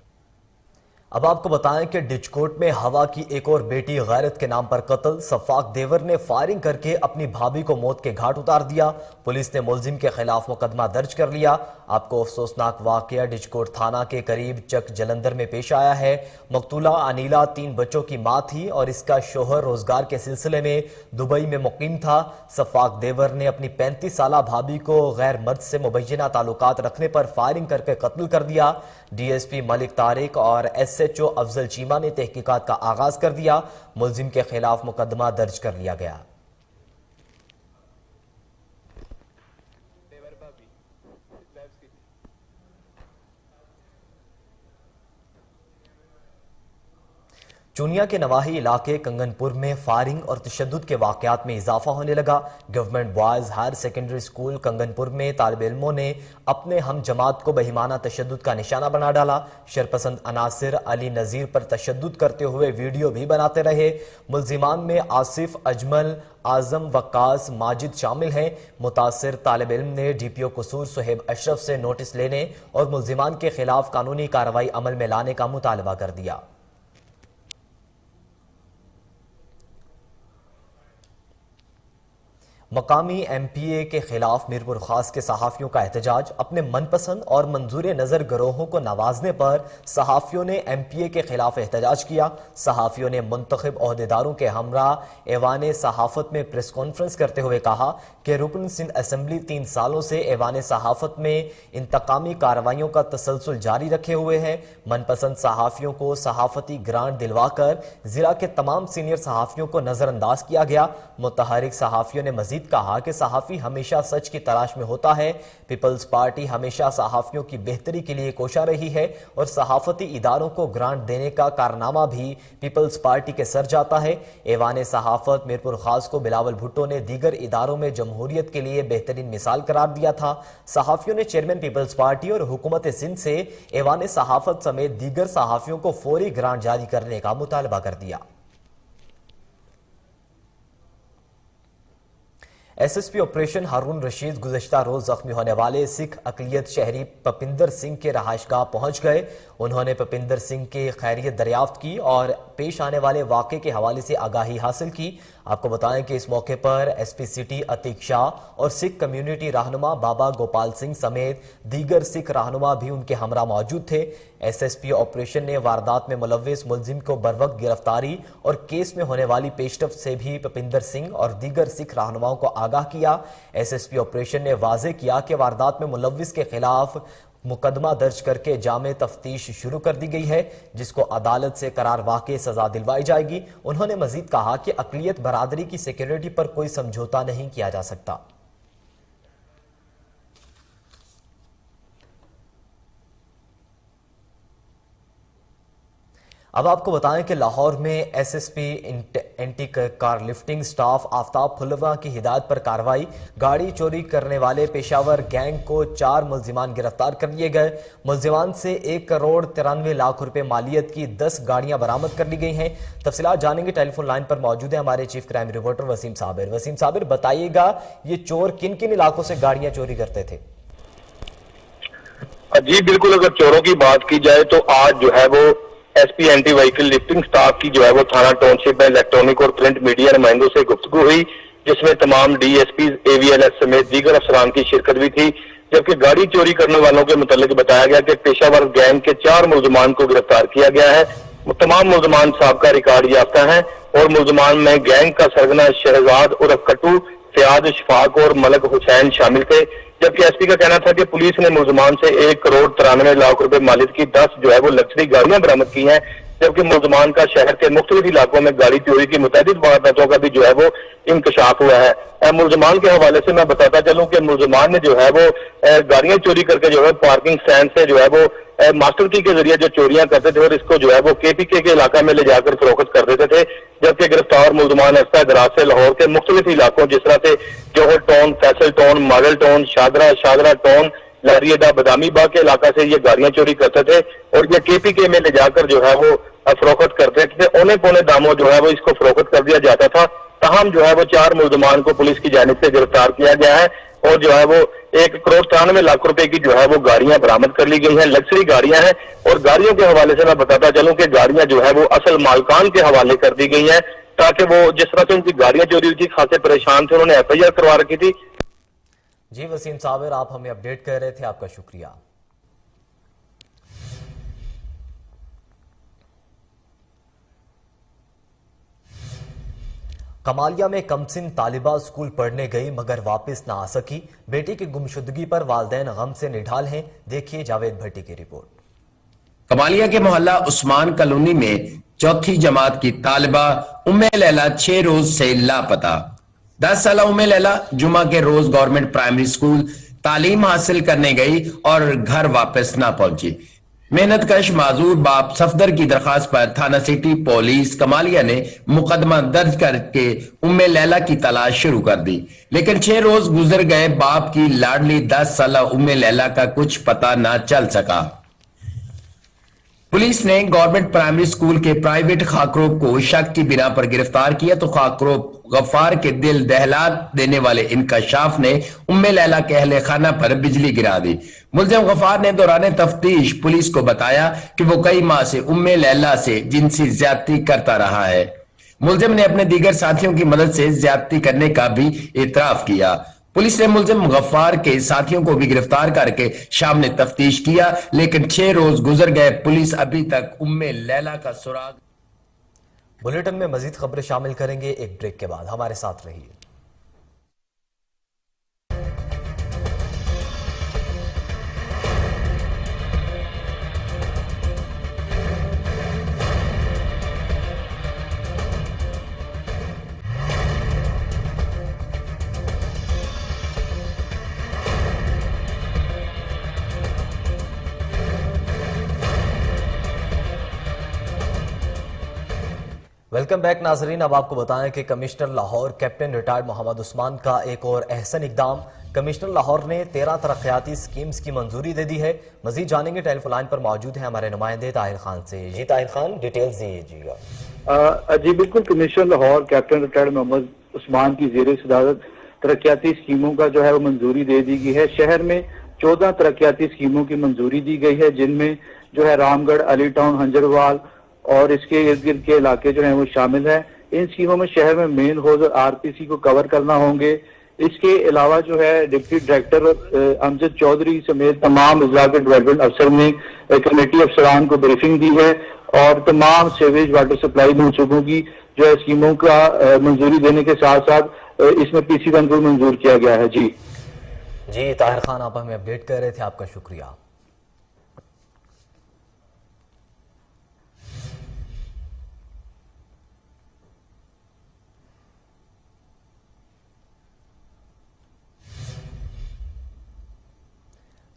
S1: अब आपको बताएं कि डिचकोट में हवा की एक और बेटी गैरत के नाम पर कत्ल। सफाक देवर ने फायरिंग करके अपनी भाभी को मौत के घाट उतार दिया। पुलिस ने मुलजिम के खिलाफ मुकदमा दर्ज कर लिया। आपको अफसोसनाक वाकया डिचकोट थाना के करीब चक जलंधर में पेश आया है। मकतूला अनीला 3 बच्चों की मां थी और इसका शोहर रोजगार के सिलसिले में दुबई में मुकीम था। सफाक देवर ने अपनी 35 साला भाभी को गैर मर्द से मुबैना ताल्लुकात रखने पर फायरिंग करके कत्ल कर दिया। डीएसपी मलिक तारिक और एसएचओ अफजल चीमा ने तहकीकात का आगाज कर दिया। मुलजिम के खिलाफ मुकदमा दर्ज कर लिया गया। चुनिया के नवाही इलाके कंगनपुर में फायरिंग और तशद्दुद के वाकयात में इजाफा होने लगा। Government boys higher secondary school Kanganpur में तालिब इल्मों ने अपने हम जमात को बहिमाना तशद्दुद का निशाना बना डाला। शरपसंद अनासिर अली नज़ीर पर तशद्दुद करते हुए वीडियो भी बनाते रहे। मुलजिमान में आसिफ, अजमल, आजम, वक्कास, माजिद शामिल हैं। मुतासिर तालिब इल्म ने डीपीओ कसूर सुहेब अशरफ से नोटिस लेने और मुलजिमान के खिलाफ कानूनी कार्रवाई अमल में लाने का मुतालबा कर दिया। مقامی ایم پی اے کے خلاف میرپور خاص کے صحافیوں کا احتجاج۔ اپنے من پسند اور منظور نظر گروہوں کو نوازنے پر صحافیوں نے ایم پی اے کے خلاف احتجاج کیا۔ صحافیوں نے منتخب عہدیداروں کے ہمراہ ایوان صحافت میں پریس کانفرنس کرتے ہوئے کہا کہ رکن سندھ اسمبلی 3 سالوں سے ایوان صحافت میں انتقامی کارروائیوں کا تسلسل جاری رکھے ہوئے ہیں۔ من پسند صحافیوں کو صحافتی گرانٹ دلوا کر ضلع کے تمام سینئر صحافیوں کو نظر انداز کیا گیا۔ متحرک صحافیوں نے مزید کہا کہ صحافی ہمیشہ سچ کی تلاش میں ہوتا ہے۔ پیپلز پارٹی ہمیشہ صحافیوں کی بہتری کے لیے کوشاں رہی ہے اور صحافتی اداروں کو گرانٹ دینے کا کارنامہ بھی پیپلز پارٹی کے سر جاتا ہے۔ ایوان صحافت میرپور خاص کو بلاول بھٹو نے دیگر اداروں میں جمہوریت کے لیے بہترین مثال قرار دیا تھا۔ صحافیوں نے چیئرمین پیپلز پارٹی اور حکومت سندھ سے ایوان صحافت سمیت دیگر صحافیوں کو فوری گرانٹ جاری کرنے کا مطالبہ کر دیا۔ S S P operation Haroon Rashid گزشتہ روز زخمی ہونے والے سکھ اقلیت شہری پپندر سنگھ کے رہائش گاہ پہنچ گئے۔ انہوں نے پپندر سنگھ کی خیریت دریافت کی اور پیش آنے والے واقعے کے حوالے سے آگاہی حاصل کی۔ آپ کو بتائیں کہ اس موقع پر ایس پی سٹی عتیق شاہ اور سکھ کمیونٹی رہنما بابا گوپال سنگھ سمیت دیگر سکھ رہنما بھی ان کے ہمراہ موجود تھے۔ ایس ایس پی آپریشن نے واردات میں ملوث ملزم کو بروقت گرفتاری اور کیس میں ہونے والی پیش رفت سے بھی پپندر سنگھ اور دیگر سکھ رہنماؤں کو آگاہ کیا۔ ایس ایس پی آپریشن نے واضح کیا کہ واردات میں ملوث کے خلاف مقدمہ درج کر کے جامع تفتیش شروع کر دی گئی ہے، جس کو عدالت سے قرار واقع سزا دلوائی جائے گی۔ انہوں نے مزید کہا کہ اقلیت برادری کی سیکیورٹی پر کوئی سمجھوتا نہیں کیا جا سکتا۔ اب آپ کو بتائیں کہ لاہور میں ایس ایس پی اینٹی کار لفٹنگ سٹاف آفتاب پھلواں کی ہدایت پر کارروائی۔ گاڑی چوری کرنے والے پیشاور گینگ کو 4 ملزمان گرفتار کر لیے گئے۔ ملزمان سے 1 کروڑ 93 لاکھ روپے مالیت کی 10 گاڑیاں برآمد کر لی گئی ہیں۔ تفصیلات جانیں گے، ٹیلی فون لائن پر موجود ہیں ہمارے چیف کرائم رپورٹر وسیم صابر۔ وسیم صابر، بتائیے گا یہ چور کن کن علاقوں سے گاڑیاں چوری کرتے تھے؟
S2: جی بالکل، اگر چوروں کی بات کی جائے تو آج جو ہے وہ S P anti vehicle lifting staff کی جو ہے وہ تھانہ ٹاؤن شپ میں الیکٹرانک اور پرنٹ میڈیا نمائندوں سے گفتگو ہوئی، جس میں تمام ڈی ایس پیز اے وی ایل ایس سمیت دیگر افسران کی شرکت بھی تھی۔ جبکہ گاڑی چوری کرنے والوں کے متعلق بتایا گیا کہ پیشہ ور گینگ کے 4 ملزمان کو گرفتار کیا گیا ہے۔ تمام ملزمان سابقہ ریکارڈ یافتہ ہیں اور ملزمان میں گینگ کا سرگنا شہزاد عرف کٹو، فیاض اشفاق اور ملک حسین شامل تھے۔ جبکہ ایس پی کا کہنا تھا کہ پولیس نے ملزمان سے 1 کروڑ 93 لاکھ روپے مالیت کی 10 جو ہے وہ لگژری گاڑیاں برآمد کی ہیں، جبکہ ملزمان کا شہر کے مختلف علاقوں میں گاڑی چوری کی متعدد وارداتوں کا بھی جو ہے وہ انکشاف ہوا ہے۔ ملزمان کے حوالے سے میں بتاتا چلوں کہ ملزمان نے جو ہے وہ گاڑیاں چوری کر کے جو ہے پارکنگ اسٹینڈ سے جو ہے وہ ماسٹر کی کے ذریعے جو چوریاں کرتے تھے اور اس کو جو ہے وہ کے پی کے علاقہ میں لے جا کر فروخت کر دیتے تھے۔ جبکہ گرفتار ملزمان عرصہ دراز سے لاہور کے مختلف علاقوں جس طرح سے Johar town, Faisal town, model town, Shahdara town, Lari Adda, Badami باغ کے علاقہ سے یہ گاڑیاں چوری کرتے تھے اور یہ کے پی کے میں لے جا کر جو ہے وہ فروخت کرتے تھے۔ اونے پونے داموں جو ہے وہ اس کو فروخت کر دیا جاتا تھا۔ تاہم جو ہے وہ 4 ملزمان کو پولیس کی جانب سے گرفتار کیا گیا ہے اور جو ہے وہ 1 کروڑ 93 لاکھ روپے کی جو ہے وہ گاڑیاں برآمد کر لی گئی ہیں، لگژری گاڑیاں ہیں۔ اور گاڑیوں کے حوالے سے میں بتاتا چلوں کہ گاڑیاں جو ہے وہ اصل مالکان کے حوالے کر دی گئی ہیں، تاکہ وہ جس طرح سے ان کی گاڑیاں چوری ہوئی تھی خاصے پریشان تھے، انہوں نے ایف آئی آر کروا رکھی تھی۔
S1: جی وسیم صابر، آپ ہمیں اپڈیٹ کر رہے تھے، آپ کا شکریہ۔ کمالیہ میں کمسن طالبہ اسکول پڑھنے گئی مگر واپس نہ آ سکی۔ بیٹی کی گمشدگی پر والدین غم سے نڈھال ہیں۔ دیکھیے جاوید بھٹی کی رپورٹ۔
S3: کمالیہ کے محلہ عثمان کالونی میں 4تھی جماعت کی طالبہ ام لیلہ 6 روز سے لاپتہ۔ 10 سالہ ام لیلہ جمعہ کے روز گورنمنٹ پرائمری اسکول تعلیم حاصل کرنے گئی اور گھر واپس نہ پہنچی۔ محنت کش معذور باپ صفدر کی درخواست پر تھانہ سٹی پولیس کمالیہ نے مقدمہ درج کر کے ام لیلہ کی تلاش شروع کر دی، لیکن 6 روز گزر گئے، باپ کی لاڈلی 10 سالہ ام لیلہ کا کچھ پتہ نہ چل سکا۔ پولیس نے گورنمنٹ پرائمری اسکول کے پرائیویٹ خاکروب کو شک کی بنا پر گرفتار کیا تو خاکروب غفار کے دل دہلا دینے والے انکشاف نے ام لیلہ کے اہل خانہ پر بجلی گرا دی۔ ملزم غفار نے دوران تفتیش پولیس کو بتایا کہ وہ کئی ماہ سے ام لیلہ سے جنسی زیادتی کرتا رہا ہے۔ मुलजिम ने अपने दीगर साथियों की मदद से ज्यादती करने का भी इतराफ किया। पुलिस ने मुलजिम गफ्फार के साथियों को भी गिरफ्तार करके शाम ने तफ्तीश किया, लेकिन 6 रोज गुजर गए, पुलिस अभी तक उम्मे लैला का सुराग।
S1: बुलेटिन में मजीद खबरें शामिल करेंगे एक ब्रेक के बाद, हमारे साथ रहिए। वेलकम बैक नाजरीन। अब आपको बताएं कि commissioner Lahore captain retired Mohammad Usman का एक और अहसन इकदाम। कमिश्नर लाहौर ने 13 तरक्याती स्कीम्स की मंजूरी दे दी है। मजीद जानेंगे, टेलीफोन लाइन पर मौजूद है हमारे नुमाइंदे ताहिर खान से। जी ताहिर खान, डिटेल्स दीजिएगा।
S4: जी बिल्कुल, commissioner Lahore captain retired Mohammad Usman की ज़ेरे सदारत तरक्याती स्कीमों का जो है वो मंजूरी दे दी गई है। शहर में 14 तरक्याती स्कीमों की मंजूरी दी गई है, जिनमें जो है रामगढ़, अली टाउन, हंजरवाल और इसके इर्द गिर्द के इलाके जो हैं वो शामिल हैं। इन स्कीमों में शहर में मेन हौज और आरपीसी को कवर करना होंगे। इसके अलावा जो है डिप्टी डायरेक्टर अमजद चौधरी समेत तमाम अजला के डेवलपमेंट अफसर ने कमेटी अफसरान को ब्रीफिंग दी है और तमाम सीवेज वाटर सप्लाई मनसूबों की जो है स्कीमों का मंजूरी देने के साथ साथ इसमें पीसी वन को मंजूर किया गया है। जी
S1: ताहिर खान, आप हमें अपडेट कर रहे थे, आपका शुक्रिया।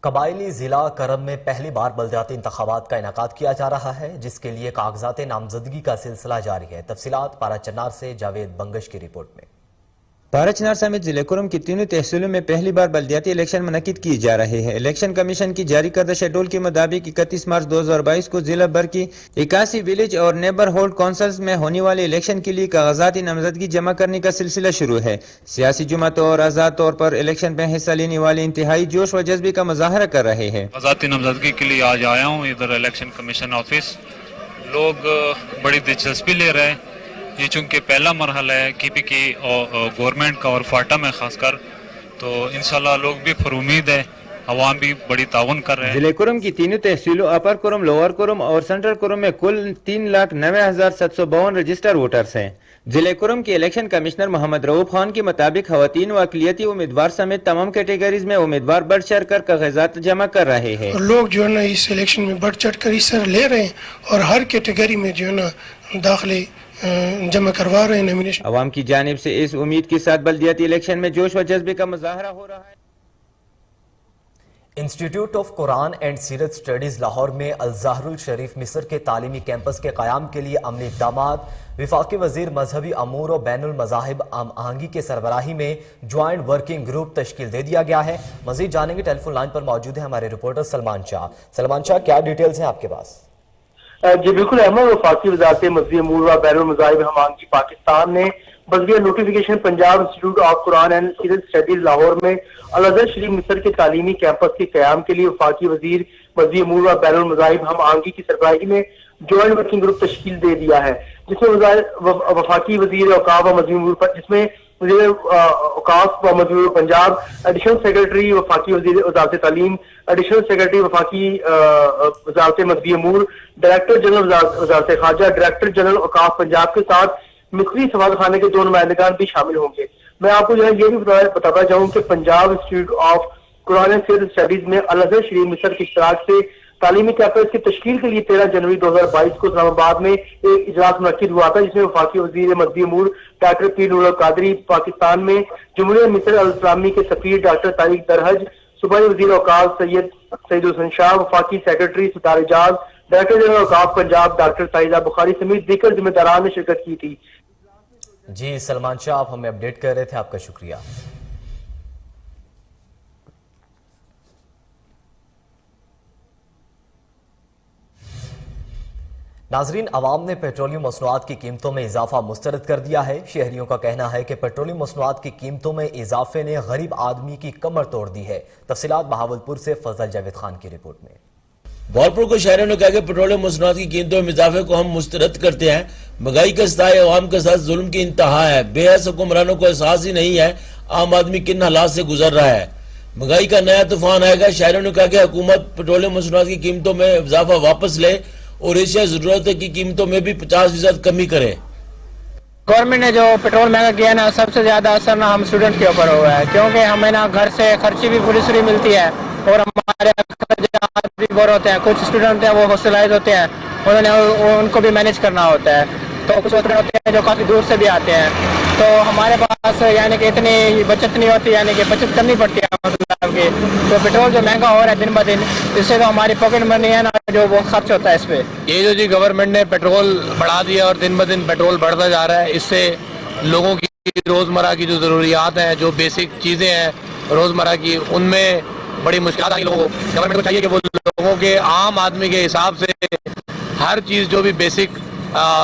S1: कबायली जिला करम में पहली बार बलदियाती इंतखाबात का इनेकाद किया जा रहा है, जिसके लिए कागजात नामजदगी का सिलसिला जारी है। तफसीलात पारा चन्नार से जावेद बंगश की रिपोर्ट में।
S5: पारा चनार समेत जिले कुरम की तीनों तहसीलों में पहली बार बल्दियाती इलेक्शन मुनक्किद किए जा रहे हैं। इलेक्शन कमीशन की जारी करदा शेड्यूल के मुताबिक 31 मार्च 2022 को जिला भर की 81 विलेज और नेबरहुड काउंसिल्स में होने वाले इलेक्शन के लिए कागजाती नामजदगी जमा करने का सिलसिला शुरू है। सियासी जमातों और आजाद तौर पर इलेक्शन में हिस्सा लेने वाले इंतहाई जोश व जज्बे का मुजाहरा कर रहे हैं।
S18: कागजाती नामजदगी के लिए आज आया हूँ इधर इलेक्शन कमीशन ऑफिस। लोग बड़ी दिलचस्पी ले रहे हैं। ये चूंकि पहला मरहला है KPK और गवर्नमेंट का और फाटा में खासकर, तो इंशाल्लाह लोग भी फुरुमीद है, अवाम भी बड़ी ताउन कर रहे हैं।
S5: जिले कुरम की तीनों तहसीलों अपर कुरम, लोअर कुरम और सेंट्रल कुरम में कुल 3,90,752 रजिस्टर वोटर्स हैं। जिले कुरम के इलेक्शन कमिश्नर मोहम्मद रऊफ खान के मुताबिक खवातीन व अक़लियती उम्मीदवार समेत तमाम कैटेगरीज में उम्मीदवार बढ़ चढ़ कर कागजात जमा कर रहे हैं।
S24: लोग जो है ना इस इलेक्शन में बढ़ चढ़ कर हिस्सा ले रहे हैं और हर कैटेगरी में जो है ना दाखिले जमा करवा रहे हैं नॉमिनेशन।
S5: अवाम की जानिब से इस उम्मीद के साथ बल्दियाती इलेक्शन में जोश व जज्बे का मुजाहरा हो रहा है।
S1: Institute of Quran and Seerat studies Lahore में अल-ज़हरुल शरीफ मिस्र के तालीमी कैंपस के क़याम के लिए अमली इक़दामात। वफाकी वज़ीर मजहबी अमूर और बैनुल मज़ाहिब आहंगी के सरबराही में ज्वाइंट वर्किंग ग्रुप तश्कील दे दिया गया है। मज़ीद जानेंगे, टेलीफोन लाइन पर मौजूद है हमारे रिपोर्टर सलमान शाह। सलमान शाह, क्या डिटेल्स हैं आपके पास?
S25: जी बिल्कुल अहमद, वफाकी वज़ारत मजहबी अमूर व बैनुल मज़ाहिब आहंगी पाकिस्तान ने बज़िया notification Punjab institute of Quran and Seerat studies Lahore में अल-अज़हर शरीफ मिस्र के तालीमी कैंपस के क़याम के लिए वफाकी वज़ीर मजहबी अमूर व बैनुल मज़ाहिब आहंगी की सरबराही में ज्वाइंट वर्किंग ग्रुप तश्कील दे दिया है, जिसमें वफाकी वज़ीर औक़ाफ़ व मजहबी अमूर पर जिसमें वज़ीर औक़ाफ़ व मजहबी अमूर पंजाब, एडिशनल सेक्रेटरी वफाकी वज़ीर वज़ारत तालीम, एडिशनल सेक्रेटरी वफाकी वज़ारत मजहबी अमूर, डायरेक्टर जनरल वज़ारत ख़ारजा, डायरेक्टर जनरल औक़ाफ़ पंजाब के साथ मिस्री सवाल खाने के 2 नुमाइंदगान भी शामिल होंगे। मैं आपको जो है ये भी बताता चाहूँ कि Punjab institute of Quran and Seerat studies में अल-अज़हर शरीफ मिस्र के इश्तराक से तालीमी कैंपस की तश्कील के लिए 13 जनवरी 2022 को इस्लामाबाद में एक इजलास मुनक्किद हुआ था, जिसमें वफाकी वज़ीर मजहबी अमूर डॉक्टर पीर नूर कादरी, पाकिस्तान में जमहूरियत मिस्र अल इस्लामी के सफ़ीर डॉक्टर तारिक दरहज, सूबाई वज़ीर औक़ाफ़ सैयद हुसैन शाह, वफाकी secretary Sattar Ejaz, director general Auqaf Punjab doctor Sahida Bukhari समेत दीगर जिम्मेदारान ने शिरकत की थी।
S1: जी सलमान शाह, आप हमें अपडेट कर रहे थे, आपका शुक्रिया। नाजरीन, अवाम ने पेट्रोलियम मसनूआत की कीमतों में इजाफा मुस्तरद कर दिया है। शहरियों का कहना है कि पेट्रोलियम मसनूआत की कीमतों में इजाफे ने गरीब आदमी की कमर तोड़ दी है। तफसीलात बहावलपुर से फजल जावेद खान की रिपोर्ट में।
S26: बहावलपुर को शहरियों ने कहा कि पेट्रोलियम मसनूआत की कीमतों में इजाफे को हम मुस्तरद करते हैं।
S6: महंगाई का सताए अवाम के साथ जुल्म की इंतहा है। बेहस हुक्मरानों को एहसास ही नहीं है आम आदमी किन हालात से गुजर रहा है। महंगाई का नया तूफान आएगा। शहरों ने कहा कि हुकूमत पेट्रोलियम मसनूआत की कीमतों में इजाफा वापस ले और एशिया जरूरत की कीमतों में भी 50% कमी करे।
S21: गवर्नमेंट ने जो पेट्रोल महंगा किया है ना, सबसे ज्यादा असर ना हम स्टूडेंट के ऊपर हुआ है, क्योंकि हमें ना घर से खर्ची भी पूरी सूरी मिलती है और हमारे अखराजात भी बहुत होते हैं। कुछ स्टूडेंट हैं वो हॉस्टलाइज होते हैं, उनको भी मैनेज करना होता है। तो कुछ स्टूडेंट होते हैं जो काफ़ी दूर से भी आते हैं, तो हमारे पास यानी कि इतनी बचत नहीं होती, यानी कि बचत करनी पड़ती है मतलब कि। तो पेट्रोल जो महंगा हो रहा है दिन ब दिन, इससे तो हमारी पॉकेट मनी है ना जो वो खर्च होता है इस पे।
S7: ये जो जी गवर्नमेंट ने पेट्रोल बढ़ा दिया और दिन ब दिन पेट्रोल बढ़ता जा रहा है, इससे लोगों की रोज़मर्रा की जो ज़रूरियात हैं, जो बेसिक चीज़ें हैं रोज़मर्रा की, उनमें बड़ी मुश्किल आई लोगों को। गवर्नमेंट को चाहिए कि वो लोगों के आम आदमी के हिसाब से हर चीज़ जो भी बेसिक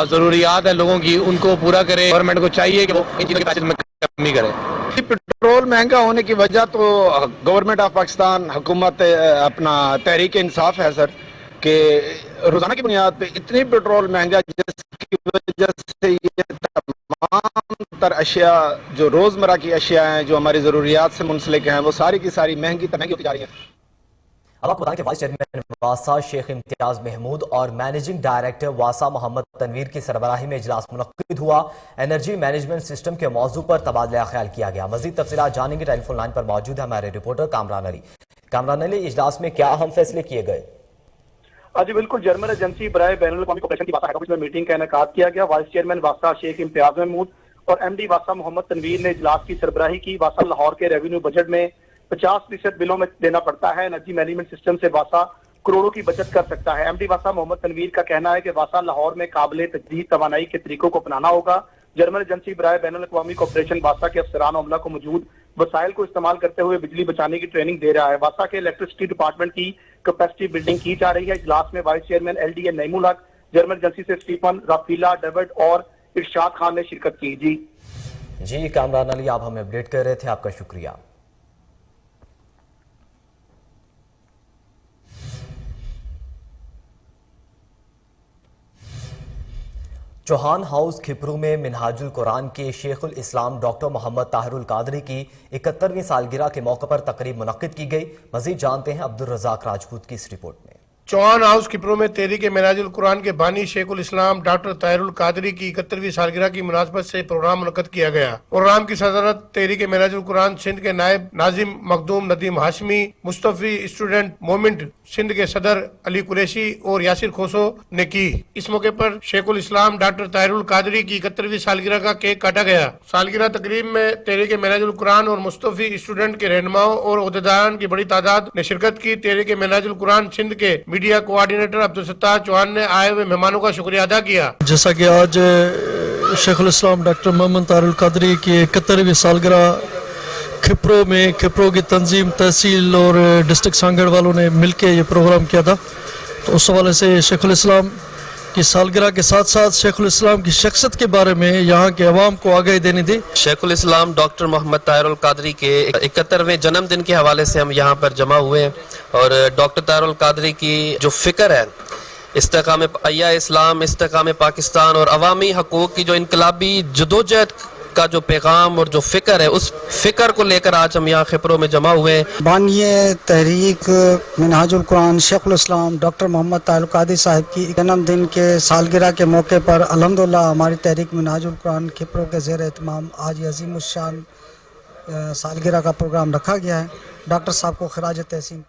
S7: ज़रूरियात है लोगों की, उनको पूरा करे। गवर्नमेंट को चाहिए कि वो इन चीज़ों की प्राइस में कमी करे।
S8: पेट्रोल महंगा होने की वजह तो गवर्नमेंट ऑफ पाकिस्तान हुकूमत अपना तहरीक इंसाफ है सर, कि रोज़ाना की बुनियाद पे इतनी पेट्रोल महंगा जिसकी वजह से ये तमाम तर अशिया जो रोज़मर्रा की अशिया हैं, जो हमारी ज़रूरियात से मुंसलिक हैं, वो सारी की सारी महंगी होती जा रही हैं।
S1: अब आपको बताएं कि वाइस चेयरमैन वासा शेख इम्तियाज महमूद और मैनेजिंग डायरेक्टर वासा मोहम्मद तनवीर की सरबराही में इजलास मुनक्किद हुआ। एनर्जी मैनेजमेंट सिस्टम के मौजू पर तबादला ख्याल किया गया। मजीद तफसीलात जानेंगे, टेलीफोन लाइन पर मौजूद है हमारे रिपोर्टर कामरान अली। कामरान अली, इजलास में क्या अहम फैसले किए गए?
S25: जी बिल्कुल, जर्मन एजेंसी बराए बैनुल अक़वामी कोऑपरेशन की वासा हेड ऑफिस में मीटिंग का इनेकाद किया गया। वाइस चेयरमैन वासा शेख इम्तियाज महमूद और एमडी वासा मोहम्मद तनवीर ने इजलास की सरबराही की। वासा लाहौर के रेवेन्यू बजट में 50% बिलों में देना पड़ता है। एनर्जी मैनेजमेंट सिस्टम से वासा करोड़ों की बचत कर सकता है। एमडी वासा मोहम्मद तनवीर का कहना है कि वासा लाहौर में काबिल तजदीद तवानाई के तरीकों को अपनाना होगा। जर्मन एजेंसी बराए बैनुल अक़वामी कोऑपरेशन वासा के अफसरान अमला को मौजूद वसाइल को इस्तेमाल करते हुए बिजली बचाने की ट्रेनिंग दे रहा है। वासा के इलेक्ट्रिसिटी डिपार्टमेंट की कैपेसिटी बिल्डिंग की जा रही है। इजलास में वाइस चेयरमैन LDA नईमुल हक, जर्मन एजेंसी से स्टीफन, राफीला, डेविड और इरशाद खान ने शिरकत की।
S1: जी कामरान अली, आप हमें अपडेट कर रहे थे, आपका शुक्रिया। चौहान हाउस खिपरू में मिनहाजुल कुरान के शेखुल इस्लाम डॉक्टर मोहम्मद ताहिरुल कादरी की 71वीं सालगिरह के मौके पर तकरीब मुनक्किद की गई। मजीद जानते हैं अब्दुल रज़ाक राजपूत की इस रिपोर्ट में।
S24: चौहान हाउस खिपरू में तहरीक मिनहाजुल कुरान के बानी शेखुल इस्लाम डॉक्टर ताहिरुल कादरी की 71वीं सालगिरह की मुनासबत से प्रोग्राम मुनक्किद किया गया। प्रोग्राम की सदारत तहरीक मिनहाजुल कुरान सिंध के नायब नाजिम मखदूम नदीम हाशमी, मुस्तफी स्टूडेंट मोमेंट सिंध के सदर अली कुरैशी और यासिर खोसो ने की। इस मौके पर शेखुल इस्लाम डॉक्टर ताहिरुल कादरी की 71वीं सालगिरह का केक काटा गया। सालगिरह तकरीब में तहरीक मिनहाजुल कुरान और मुस्तफी स्टूडेंट के रहनुमाओं और ओहदेदारान की बड़ी तादाद ने शिरकत की। तहरीक मिनहाजुल कुरान सिंध के मीडिया कोऑर्डिनेटर अब्दुल सत्तार चौहान ने आए हुए मेहमानों का शुक्रिया अदा किया।
S9: जैसा कि आज शेखुल इस्लाम डॉक्टर मोहम्मद ताहिरुल कादरी की 71वीं सालगिरह खिपरो में खिपरो की तंजीम, तहसील और डिस्ट्रिक्ट सांगड़ वालों ने मिलकर ये प्रोग्राम किया था, तो उस हवाले से शेखुल इस्लाम की सालगिरह के साथ साथ शेखुल इस्लाम की शख्सियत के बारे में यहाँ के अवाम को आगाही देनी थी। शेखुल इस्लाम डॉक्टर मोहम्मद ताहिरुल कादरी के 71वें जन्मदिन के हवाले से हम यहाँ पर जमा हुए हैं और डॉक्टर ताहिरुल कादरी की जो फिक्र है इस्तेकाम अय्या इस्लाम, इस्तेकाम पाकिस्तान और अवामी हकूक़ की जो इनकलाबी जदोजहद का जो पैगाम और जो फिक्र है, उस फिक्र को लेकर आज हम यहाँ खिपरो में जमा हुए हैं।
S10: बानिए तहरीक मिनहाजुल कुरान शेखुल इस्लाम डॉक्टर मोहम्मद ताहिरुल कादरी साहब की जन्मदिन के सालगिरह के मौके पर अल्हम्दुलिल्लाह हमारी तहरीक मिनहाजुल कुरान खिपरो के ज़ेर एहतमाम आज अज़ीमुश्शान सालगिरह का प्रोग्राम रखा गया है। डॉक्टर साहब को खराज तहसीन।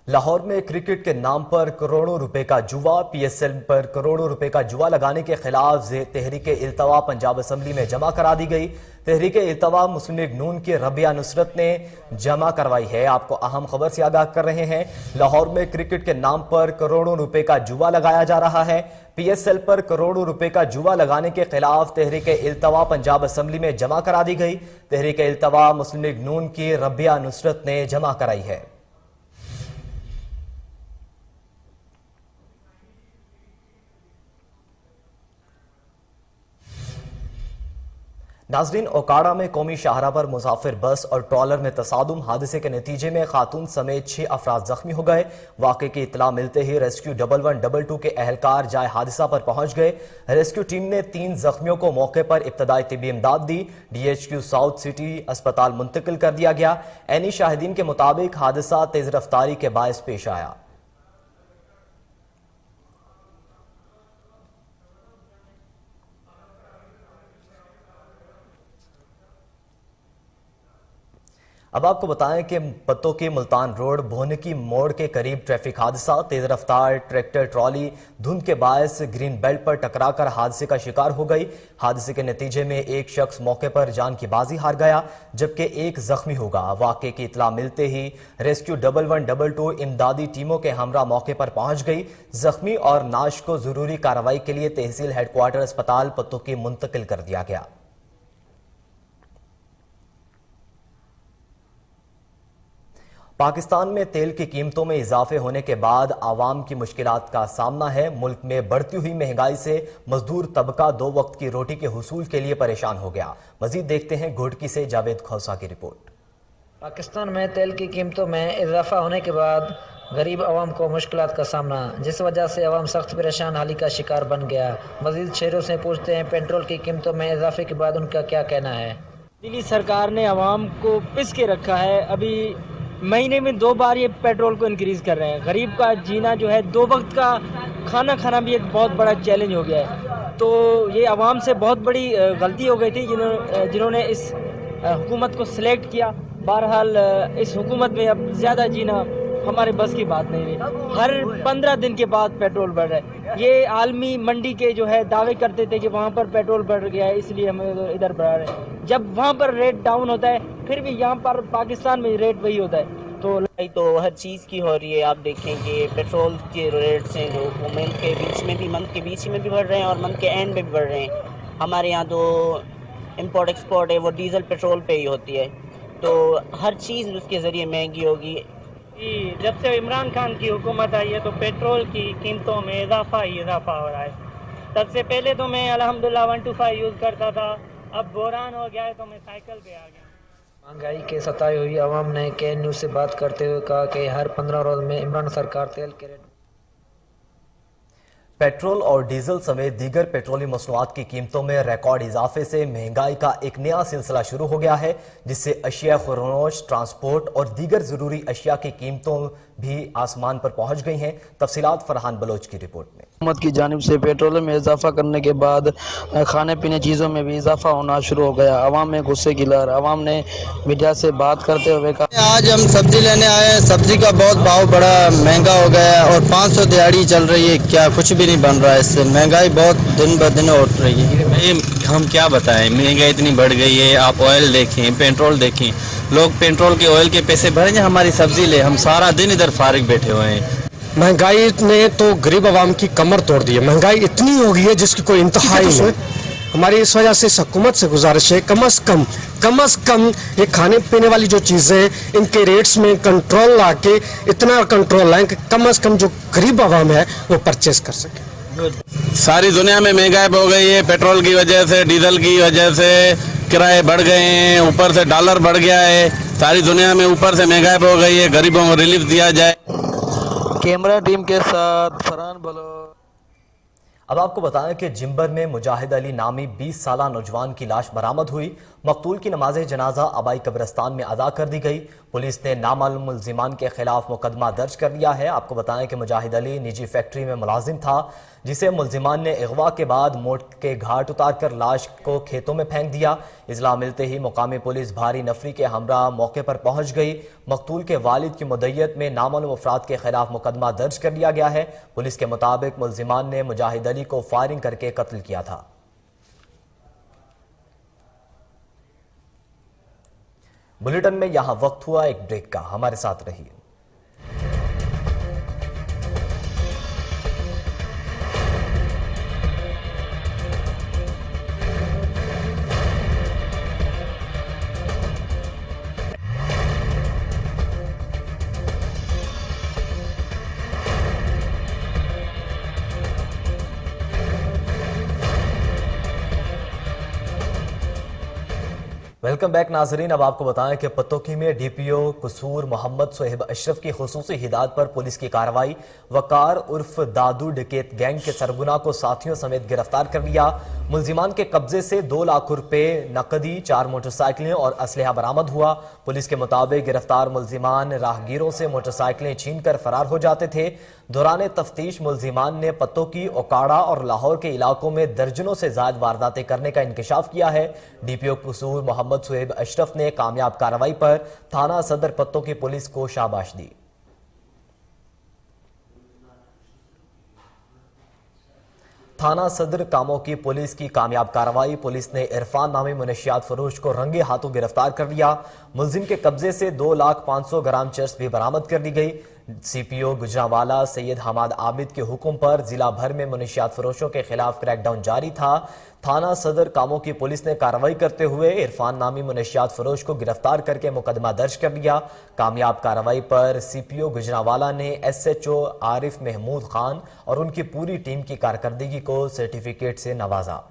S1: लाहौर में क्रिकेट के नाम पर करोड़ों रुपए का जुआ, PSL पर करोड़ों रुपए का जुआ लगाने के खिलाफ तहरीक इल्तवा पंजाब असम्बली में जमा करा दी गई। तहरीक इल्तवा मुस्लिम लीग नून के रबिया नुसरत ने जमा करवाई है। आपको अहम खबर से आगाह कर रहे हैं। लाहौर में क्रिकेट के नाम पर करोड़ों रुपए का जुआ लगाया जा रहा है। PSL पर करोड़ों रुपए का जुआ लगाने के खिलाफ तहरीक इल्तवा पंजाब असम्बली में जमा करा दी गई। तहरीक इल्तवा मुस्लिम लीग नून की रबिया नुसरत ने जमा कराई है। नाजरीन, ओकाड़ा में कौमी शाहरा पर मुसाफिर बस और ट्रॉलर में तसादुम हादसे के नतीजे में खातून समेत 6 अफराद जख्मी हो गए। वाक़े की इतला मिलते ही रेस्क्यू 1112 के एहलकार जाए हादसा पर पहुंच गए। रेस्क्यू टीम ने 3 जख्मियों को मौके पर इब्तदाई तिब्बी इमदाद दी। DHQ साउथ सिटी अस्पताल मुंतकिल कर दिया गया। ऐनी शाहिदीन के मुताबिक हादसा तेज रफ्तारी के बायस पेश आया। अब आपको बताएं कि पत्तों की मुल्तान रोड भोनकी मोड़ के करीब ट्रैफिक हादसा। तेज रफ्तार ट्रैक्टर ट्रॉली धुंध के बायस ग्रीन बेल्ट पर टकराकर हादसे का शिकार हो गई। हादसे के नतीजे में एक शख्स मौके पर जान की बाजी हार गया जबकि एक जख्मी होगा। वाक़े की इतला मिलते ही रेस्क्यू 1112 इमदादी टीमों के हमरा मौके पर पहुंच गई। जख्मी और नाश को जरूरी कार्रवाई के लिए तहसील हेडक्वार्टर अस्पताल पत्तों की मुंतकिल कर दिया गया। पाकिस्तान में तेल की कीमतों में इजाफे होने के बाद आवाम की मुश्किलात का सामना है। मुल्क में बढ़ती हुई महंगाई से मजदूर तबका 2 वक्त की रोटी के हुसूल के लिए परेशान हो गया। मजीद देखते हैं घोटकी से जावेद खौसा की रिपोर्ट।
S11: पाकिस्तान में तेल की कीमतों में इजाफा होने के बाद गरीब आवाम को मुश्किलात का सामना, जिस वजह से आवाम सख्त परेशान हाली का शिकार बन गया। मजीद शहरों से पूछते हैं पेट्रोल की कीमतों में इजाफे के बाद उनका क्या कहना है।
S12: दिल्ली सरकार ने आवाम को पिस के रखा है। अभी महीने में 2 बार ये पेट्रोल को इंक्रीज़ कर रहे हैं। गरीब का जीना जो है 2 वक्त का खाना खाना भी एक बहुत बड़ा चैलेंज हो गया है। तो ये आवाम से बहुत बड़ी गलती हो गई थी जिन्होंने इस हुकूमत को सिलेक्ट किया। बहरहाल इस हुकूमत में अब ज़्यादा जीना हमारे बस की बात नहीं है। हर 15 दिन के बाद पेट्रोल बढ़ रहा है। ये आलमी मंडी के जो है दावे करते थे कि वहाँ पर पेट्रोल बढ़ गया है इसलिए हम इधर बढ़ा रहे हैं। जब वहाँ पर रेट डाउन होता है फिर भी यहाँ पर पाकिस्तान में रेट वही होता है।
S13: तो हर चीज़ की हो रही है। आप देखें कि पेट्रोल के रेट्स हैं जो वो मंथ के बीच में भी बढ़ रहे हैं और मंथ के एंड में भी बढ़ रहे हैं। हमारे यहाँ तो इंपोर्ट एक्सपोर्ट है वो डीजल पेट्रोल पे ही होती है, तो हर चीज़ उसके ज़रिए महंगी होगी।
S12: जब से इमरान खान की हुकूमत आई है तो पेट्रोल की कीमतों में इजाफा ही इजाफा हो रहा है। तब से पहले तो मैं अल्हम्दुलिल्लाह 125 यूज़ करता था, अब बोरान हो गया है तो मैं साइकिल पे आ गया।
S11: महंगाई के सताई हुई आवाम ने के न्यूज़ से बात करते हुए कहा कि हर 15 रोज में इमरान सरकार तेल के रेट
S1: पेट्रोल और डीजल समेत दीगर पेट्रोलियम मसनूआत की कीमतों में रिकॉर्ड इजाफे से महंगाई का एक नया सिलसिला शुरू हो गया है, जिससे अशिया खुरोश, ट्रांसपोर्ट और दीगर जरूरी अशिया की कीमतों भी आसमान पर पहुंच गई हैं। तफसीलात फरहान बलोच की रिपोर्ट में।
S14: हुकूमत की जानिब से पेट्रोल में इजाफा करने के बाद खाने पीने चीज़ों में भी इजाफा होना शुरू हो गया। आवाम में गुस्से की लहर। आवाम ने मीडिया से बात करते हुए कहा,
S15: आज हम सब्जी लेने आए हैं, सब्जी का बहुत भाव बड़ा महंगा हो गया है और 500 दिहाड़ी चल रही है, क्या कुछ भी नहीं बन रहा है। इससे महंगाई बहुत दिन ब दिन उठ रही है।
S26: हम क्या बताएं, महंगाई इतनी बढ़ गई है। आप ऑयल देखें, पेट्रोल देखें, लोग पेट्रोल के ऑयल के पैसे भरेंगे, हमारी सब्जी ले, हम सारा दिन इधर फारिग बैठे हुए हैं।
S27: महंगाई ने तो गरीब आवाम की कमर तोड़ दी है। महंगाई इतनी हो गई है जिसकी कोई इंतहा ही नहीं। हमारी इस वजह से हुकूमत से गुजारिश है कम अज कम ये खाने पीने वाली जो चीज़ें इनके रेट्स में कंट्रोल ला के इतना कंट्रोल लाएं कि कम अज कम जो गरीब आवाम है वो परचेस कर सके।
S26: सारी दुनिया में महंगाई हो गई है, पेट्रोल की वजह से, डीजल की वजह से किराए बढ़ गए हैं, ऊपर से डॉलर बढ़ गया है। सारी दुनिया में ऊपर से महंगाई हो गई है। गरीबों को रिलीफ दिया जाए।
S14: कैमरा टीम के साथ फरहान बलो।
S1: अब आपको बताएं कि जिम्बर में मुजाहिद अली नामी 20 साला नौजवान की लाश बरामद हुई। मकतूल की नमाज जनाजा आबाई कब्रिस्तान में अदा कर दी गई। पुलिस ने नामालूम मुल्जिमान के खिलाफ मुकदमा दर्ज कर लिया है। आपको बताएं कि मुजाहिद अली निजी फैक्ट्री में मुलाजिम था, जिसे मुल्जिमान ने अगवा के बाद मोट के घाट उतार कर लाश को खेतों में फेंक दिया। इतला मिलते ही मुकामी पुलिस भारी नफरी के हमरा मौके पर पहुंच गई। मकतूल के वालिद की मुद्दत में नामालूम अफराद के खिलाफ मुकदमा दर्ज कर लिया गया है। पुलिस के मुताबिक मुल्जिमान ने मुजाहिद अली को फायरिंग करके कत्ल किया था। बुलेटिन में यहां वक्त हुआ एक ब्रेक का, हमारे साथ रहिए। वेलकम बैक नाजरीन। अब आपको बताएं कि पत्तोकी में डीपीओ कसूर मोहम्मद सोहेब अशरफ की खुसूसी हिदायत पर पुलिस की कार्रवाई। वकार उर्फ दादू डकैत गैंग के सरगुना को साथियों समेत गिरफ्तार कर लिया। मुलजिमान के कब्जे से 2 लाख रुपए नकदी, 4 मोटरसाइकिलें और असलहा बरामद हुआ। पुलिस के मुताबिक गिरफ्तार मुलजिमान राहगीरों से मोटरसाइकिलें छीन कर फरार हो जाते थे। दौरान तफ्तीश मुलजिमान ने पत्तोकी, ओकाड़ा और लाहौर के इलाकों में दर्जनों से ज्यादा वारदातें करने का इंकशाफ किया है। डीपीओ कसूर मोहम्मद सोहेब अशरफ ने कामयाब कार्रवाई पर थाना सदर पत्तोकी पुलिस को शाबाश दी। थाना सदर कामों की पुलिस की कामयाब कार्रवाई। पुलिस ने इरफान नामी मुनशियात फरोश को रंगे हाथों गिरफ्तार कर लिया। मुलजिम के कब्जे से 2,500,000 ग्राम चरस भी बरामद कर ली गई। सीपीओ गुजरावाला सैयद हमाद आबिद के हुक्म पर जिला भर में मुनशियात फरोशों के खिलाफ क्रैकडाउन जारी था। थाना सदर कामों की पुलिस ने कार्रवाई करते हुए इरफान नामी मुनशियात फरोश को गिरफ्तार करके मुकदमा दर्ज कर लिया। कामयाब कार्रवाई पर सीपीओ गुजरावाला ने एसएचओ आरिफ महमूद खान और उनकी पूरी टीम की कारकर्दगी को सर्टिफिकेट से नवाजा।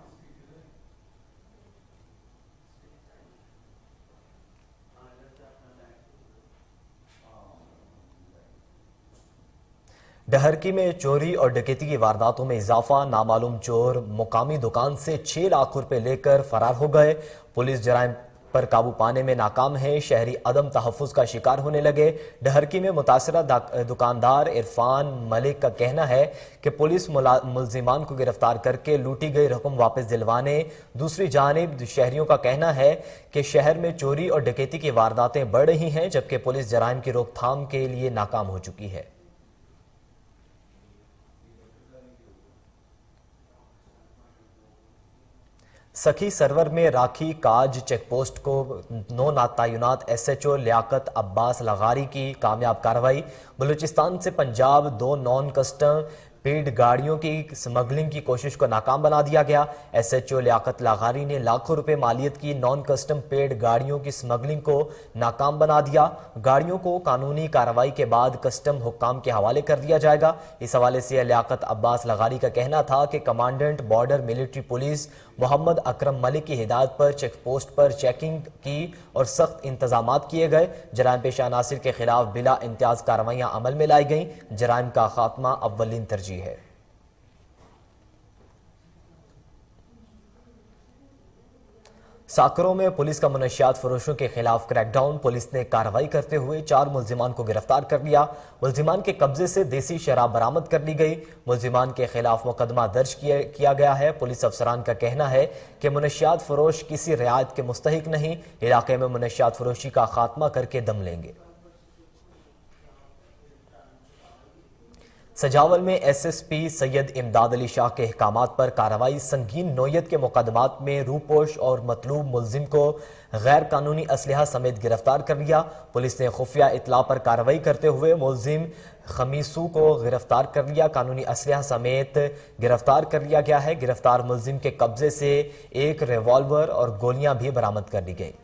S1: डहरकी में चोरी और डकैती की वारदातों में इजाफा। नामालूम चोर मुकामी दुकान से 6 लाख रुपए लेकर फरार हो गए। पुलिस जराइम पर काबू पाने में नाकाम है। शहरी अदम तहफ्फुज का शिकार होने लगे। डहरकी में मुतासरा दुकानदार इरफान मलिक का कहना है कि पुलिस मुलजिमान को गिरफ्तार करके लूटी गई रकम वापस दिलवाने। दूसरी जानिब शहरियों का कहना है कि शहर में चोरी और डकैती की वारदातें बढ़ रही हैं, जबकि पुलिस जराइम की रोकथाम के लिए नाकाम हो चुकी है। सखी सरवर में राखी काज चेकपोस्ट को 9 नातयुनात एसएचओ लियाकत अब्बास लगारी की कामयाब कार्रवाई। बलूचिस्तान से पंजाब 2 नॉन कस्टम पेड गाड़ियों की स्मगलिंग की कोशिश को नाकाम बना दिया गया। एसएचओ लियाकत लगारी ने लाखों रुपए मालियत की नॉन कस्टम पेड गाड़ियों की स्मगलिंग को नाकाम बना दिया। गाड़ियों को कानूनी कार्रवाई के बाद कस्टम हुक्काम के हवाले कर दिया जाएगा। इस हवाले से लियाकत अब्बास लगारी का कहना था कि commandant border military police Mohammad Akram Malik की हिदायत पर चेक पोस्ट पर चेकिंग की और सख्त इंतजामात किए गए। जराइम पेशा अनासिर के खिलाफ बिला इम्तियाज कार्रवाइयां अमल में लाई गईं। जराइम का खात्मा अव्वलीन तरजीह है। साकरों में पुलिस का मुनशियात फरोशों के खिलाफ क्रैकडाउन। पुलिस ने कार्रवाई करते हुए 4 मुलजिमान को गिरफ्तार कर लिया। मुलजिमान के कब्जे से देसी शराब बरामद कर ली गई। मुलजिमान के खिलाफ मुकदमा दर्ज किया गया है। पुलिस अफसरान का कहना है कि मुनशियात फरोश किसी रियायत के मुस्तहिक नहीं। इलाके में मुनशियात फरोशी का खात्मा करके दम लेंगे। सजावल में एसएसपी सैयद इमदाद अली शाह के अहकामात पर कार्रवाई। संगीन नोयत के मुकदमात में रूपोश और मतलूब मुलजिम को गैर कानूनी असलहा समेत गिरफ्तार कर लिया। पुलिस ने खुफिया इतला पर कार्रवाई करते हुए मुलजिम खमीसू को गिरफ्तार कर लिया। कानूनी असलहा समेत गिरफ्तार कर लिया गया है। गिरफ्तार मुलजिम के कब्जे से 1 रिवॉल्वर और गोलियां भी बरामद कर ली गई।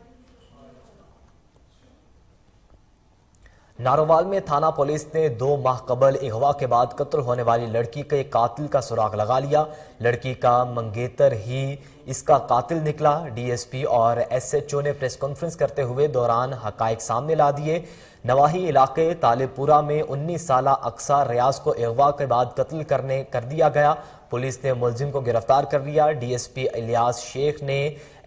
S1: नारोवाल में थाना पुलिस ने 2 माह कबल अगवा के बाद कत्ल होने वाली लड़की के कातिल का सुराग लगा लिया। लड़की का मंगेतर ही इसका कातिल निकला। डीएसपी और एसएचओ ने प्रेस कॉन्फ्रेंस करते हुए दौरान हकायक सामने ला दिए। नवाही इलाके तालेपुरा में 19 साला अक्सा रियाज को अगवा के बाद कत्ल कर दिया गया। पुलिस ने मुलजिम को गिरफ्तार कर लिया। डीएसपी इलियास शेख ने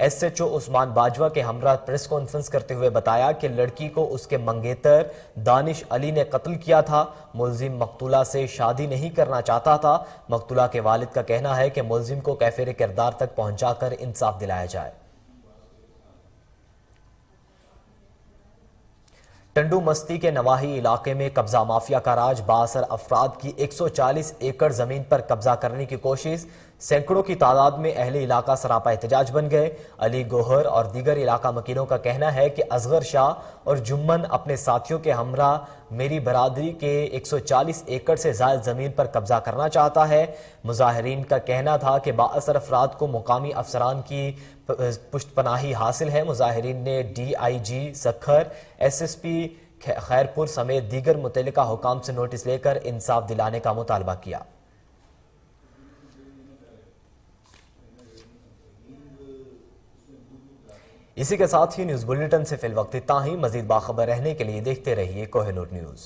S1: एसएचओ उस्मान बाजवा के हमरा प्रेस कॉन्फ्रेंस करते हुए बताया कि लड़की को उसके मंगेतर दानिश अली ने कत्ल किया था। मुलजिम मकतूला से शादी नहीं करना चाहता था। मकतूला के वालिद का कहना है कि मुलजिम को कैफिर किरदार तक पहुंचाकर इंसाफ दिलाया जाए। टंडू मस्ती के नवाही इलाके में कब्जा माफिया का राज। बासर अफराद की 140 एकड़ जमीन पर कब्जा करने की कोशिश। सैकड़ों की तादाद में अहले इलाका सरापा एहतजाज बन गए। अली गोहर और दीगर इलाका मकीनों का कहना है कि असगर शाह और जुम्मन अपने साथियों के हमरा मेरी बरादरी के 140 एकड़ से ज्यादा जमीन पर कब्जा करना चाहता है। मुजाहिरीन का कहना था कि बाअसर अफराद को मुकामी अफसरान की पुष्टपनाही हासिल है। मुजाहिरीन ने DIG सखर, SSP खैरपुर समेत दीगर मुतल्लिका हुकाम से नोटिस लेकर इंसाफ दिलाने का मुतालबा किया। इसी के साथ ही न्यूज बुलेटिन से फिल वक्त इतना ही। मजीद बाखबर रहने के लिए देखते रहिए कोहिनूर न्यूज।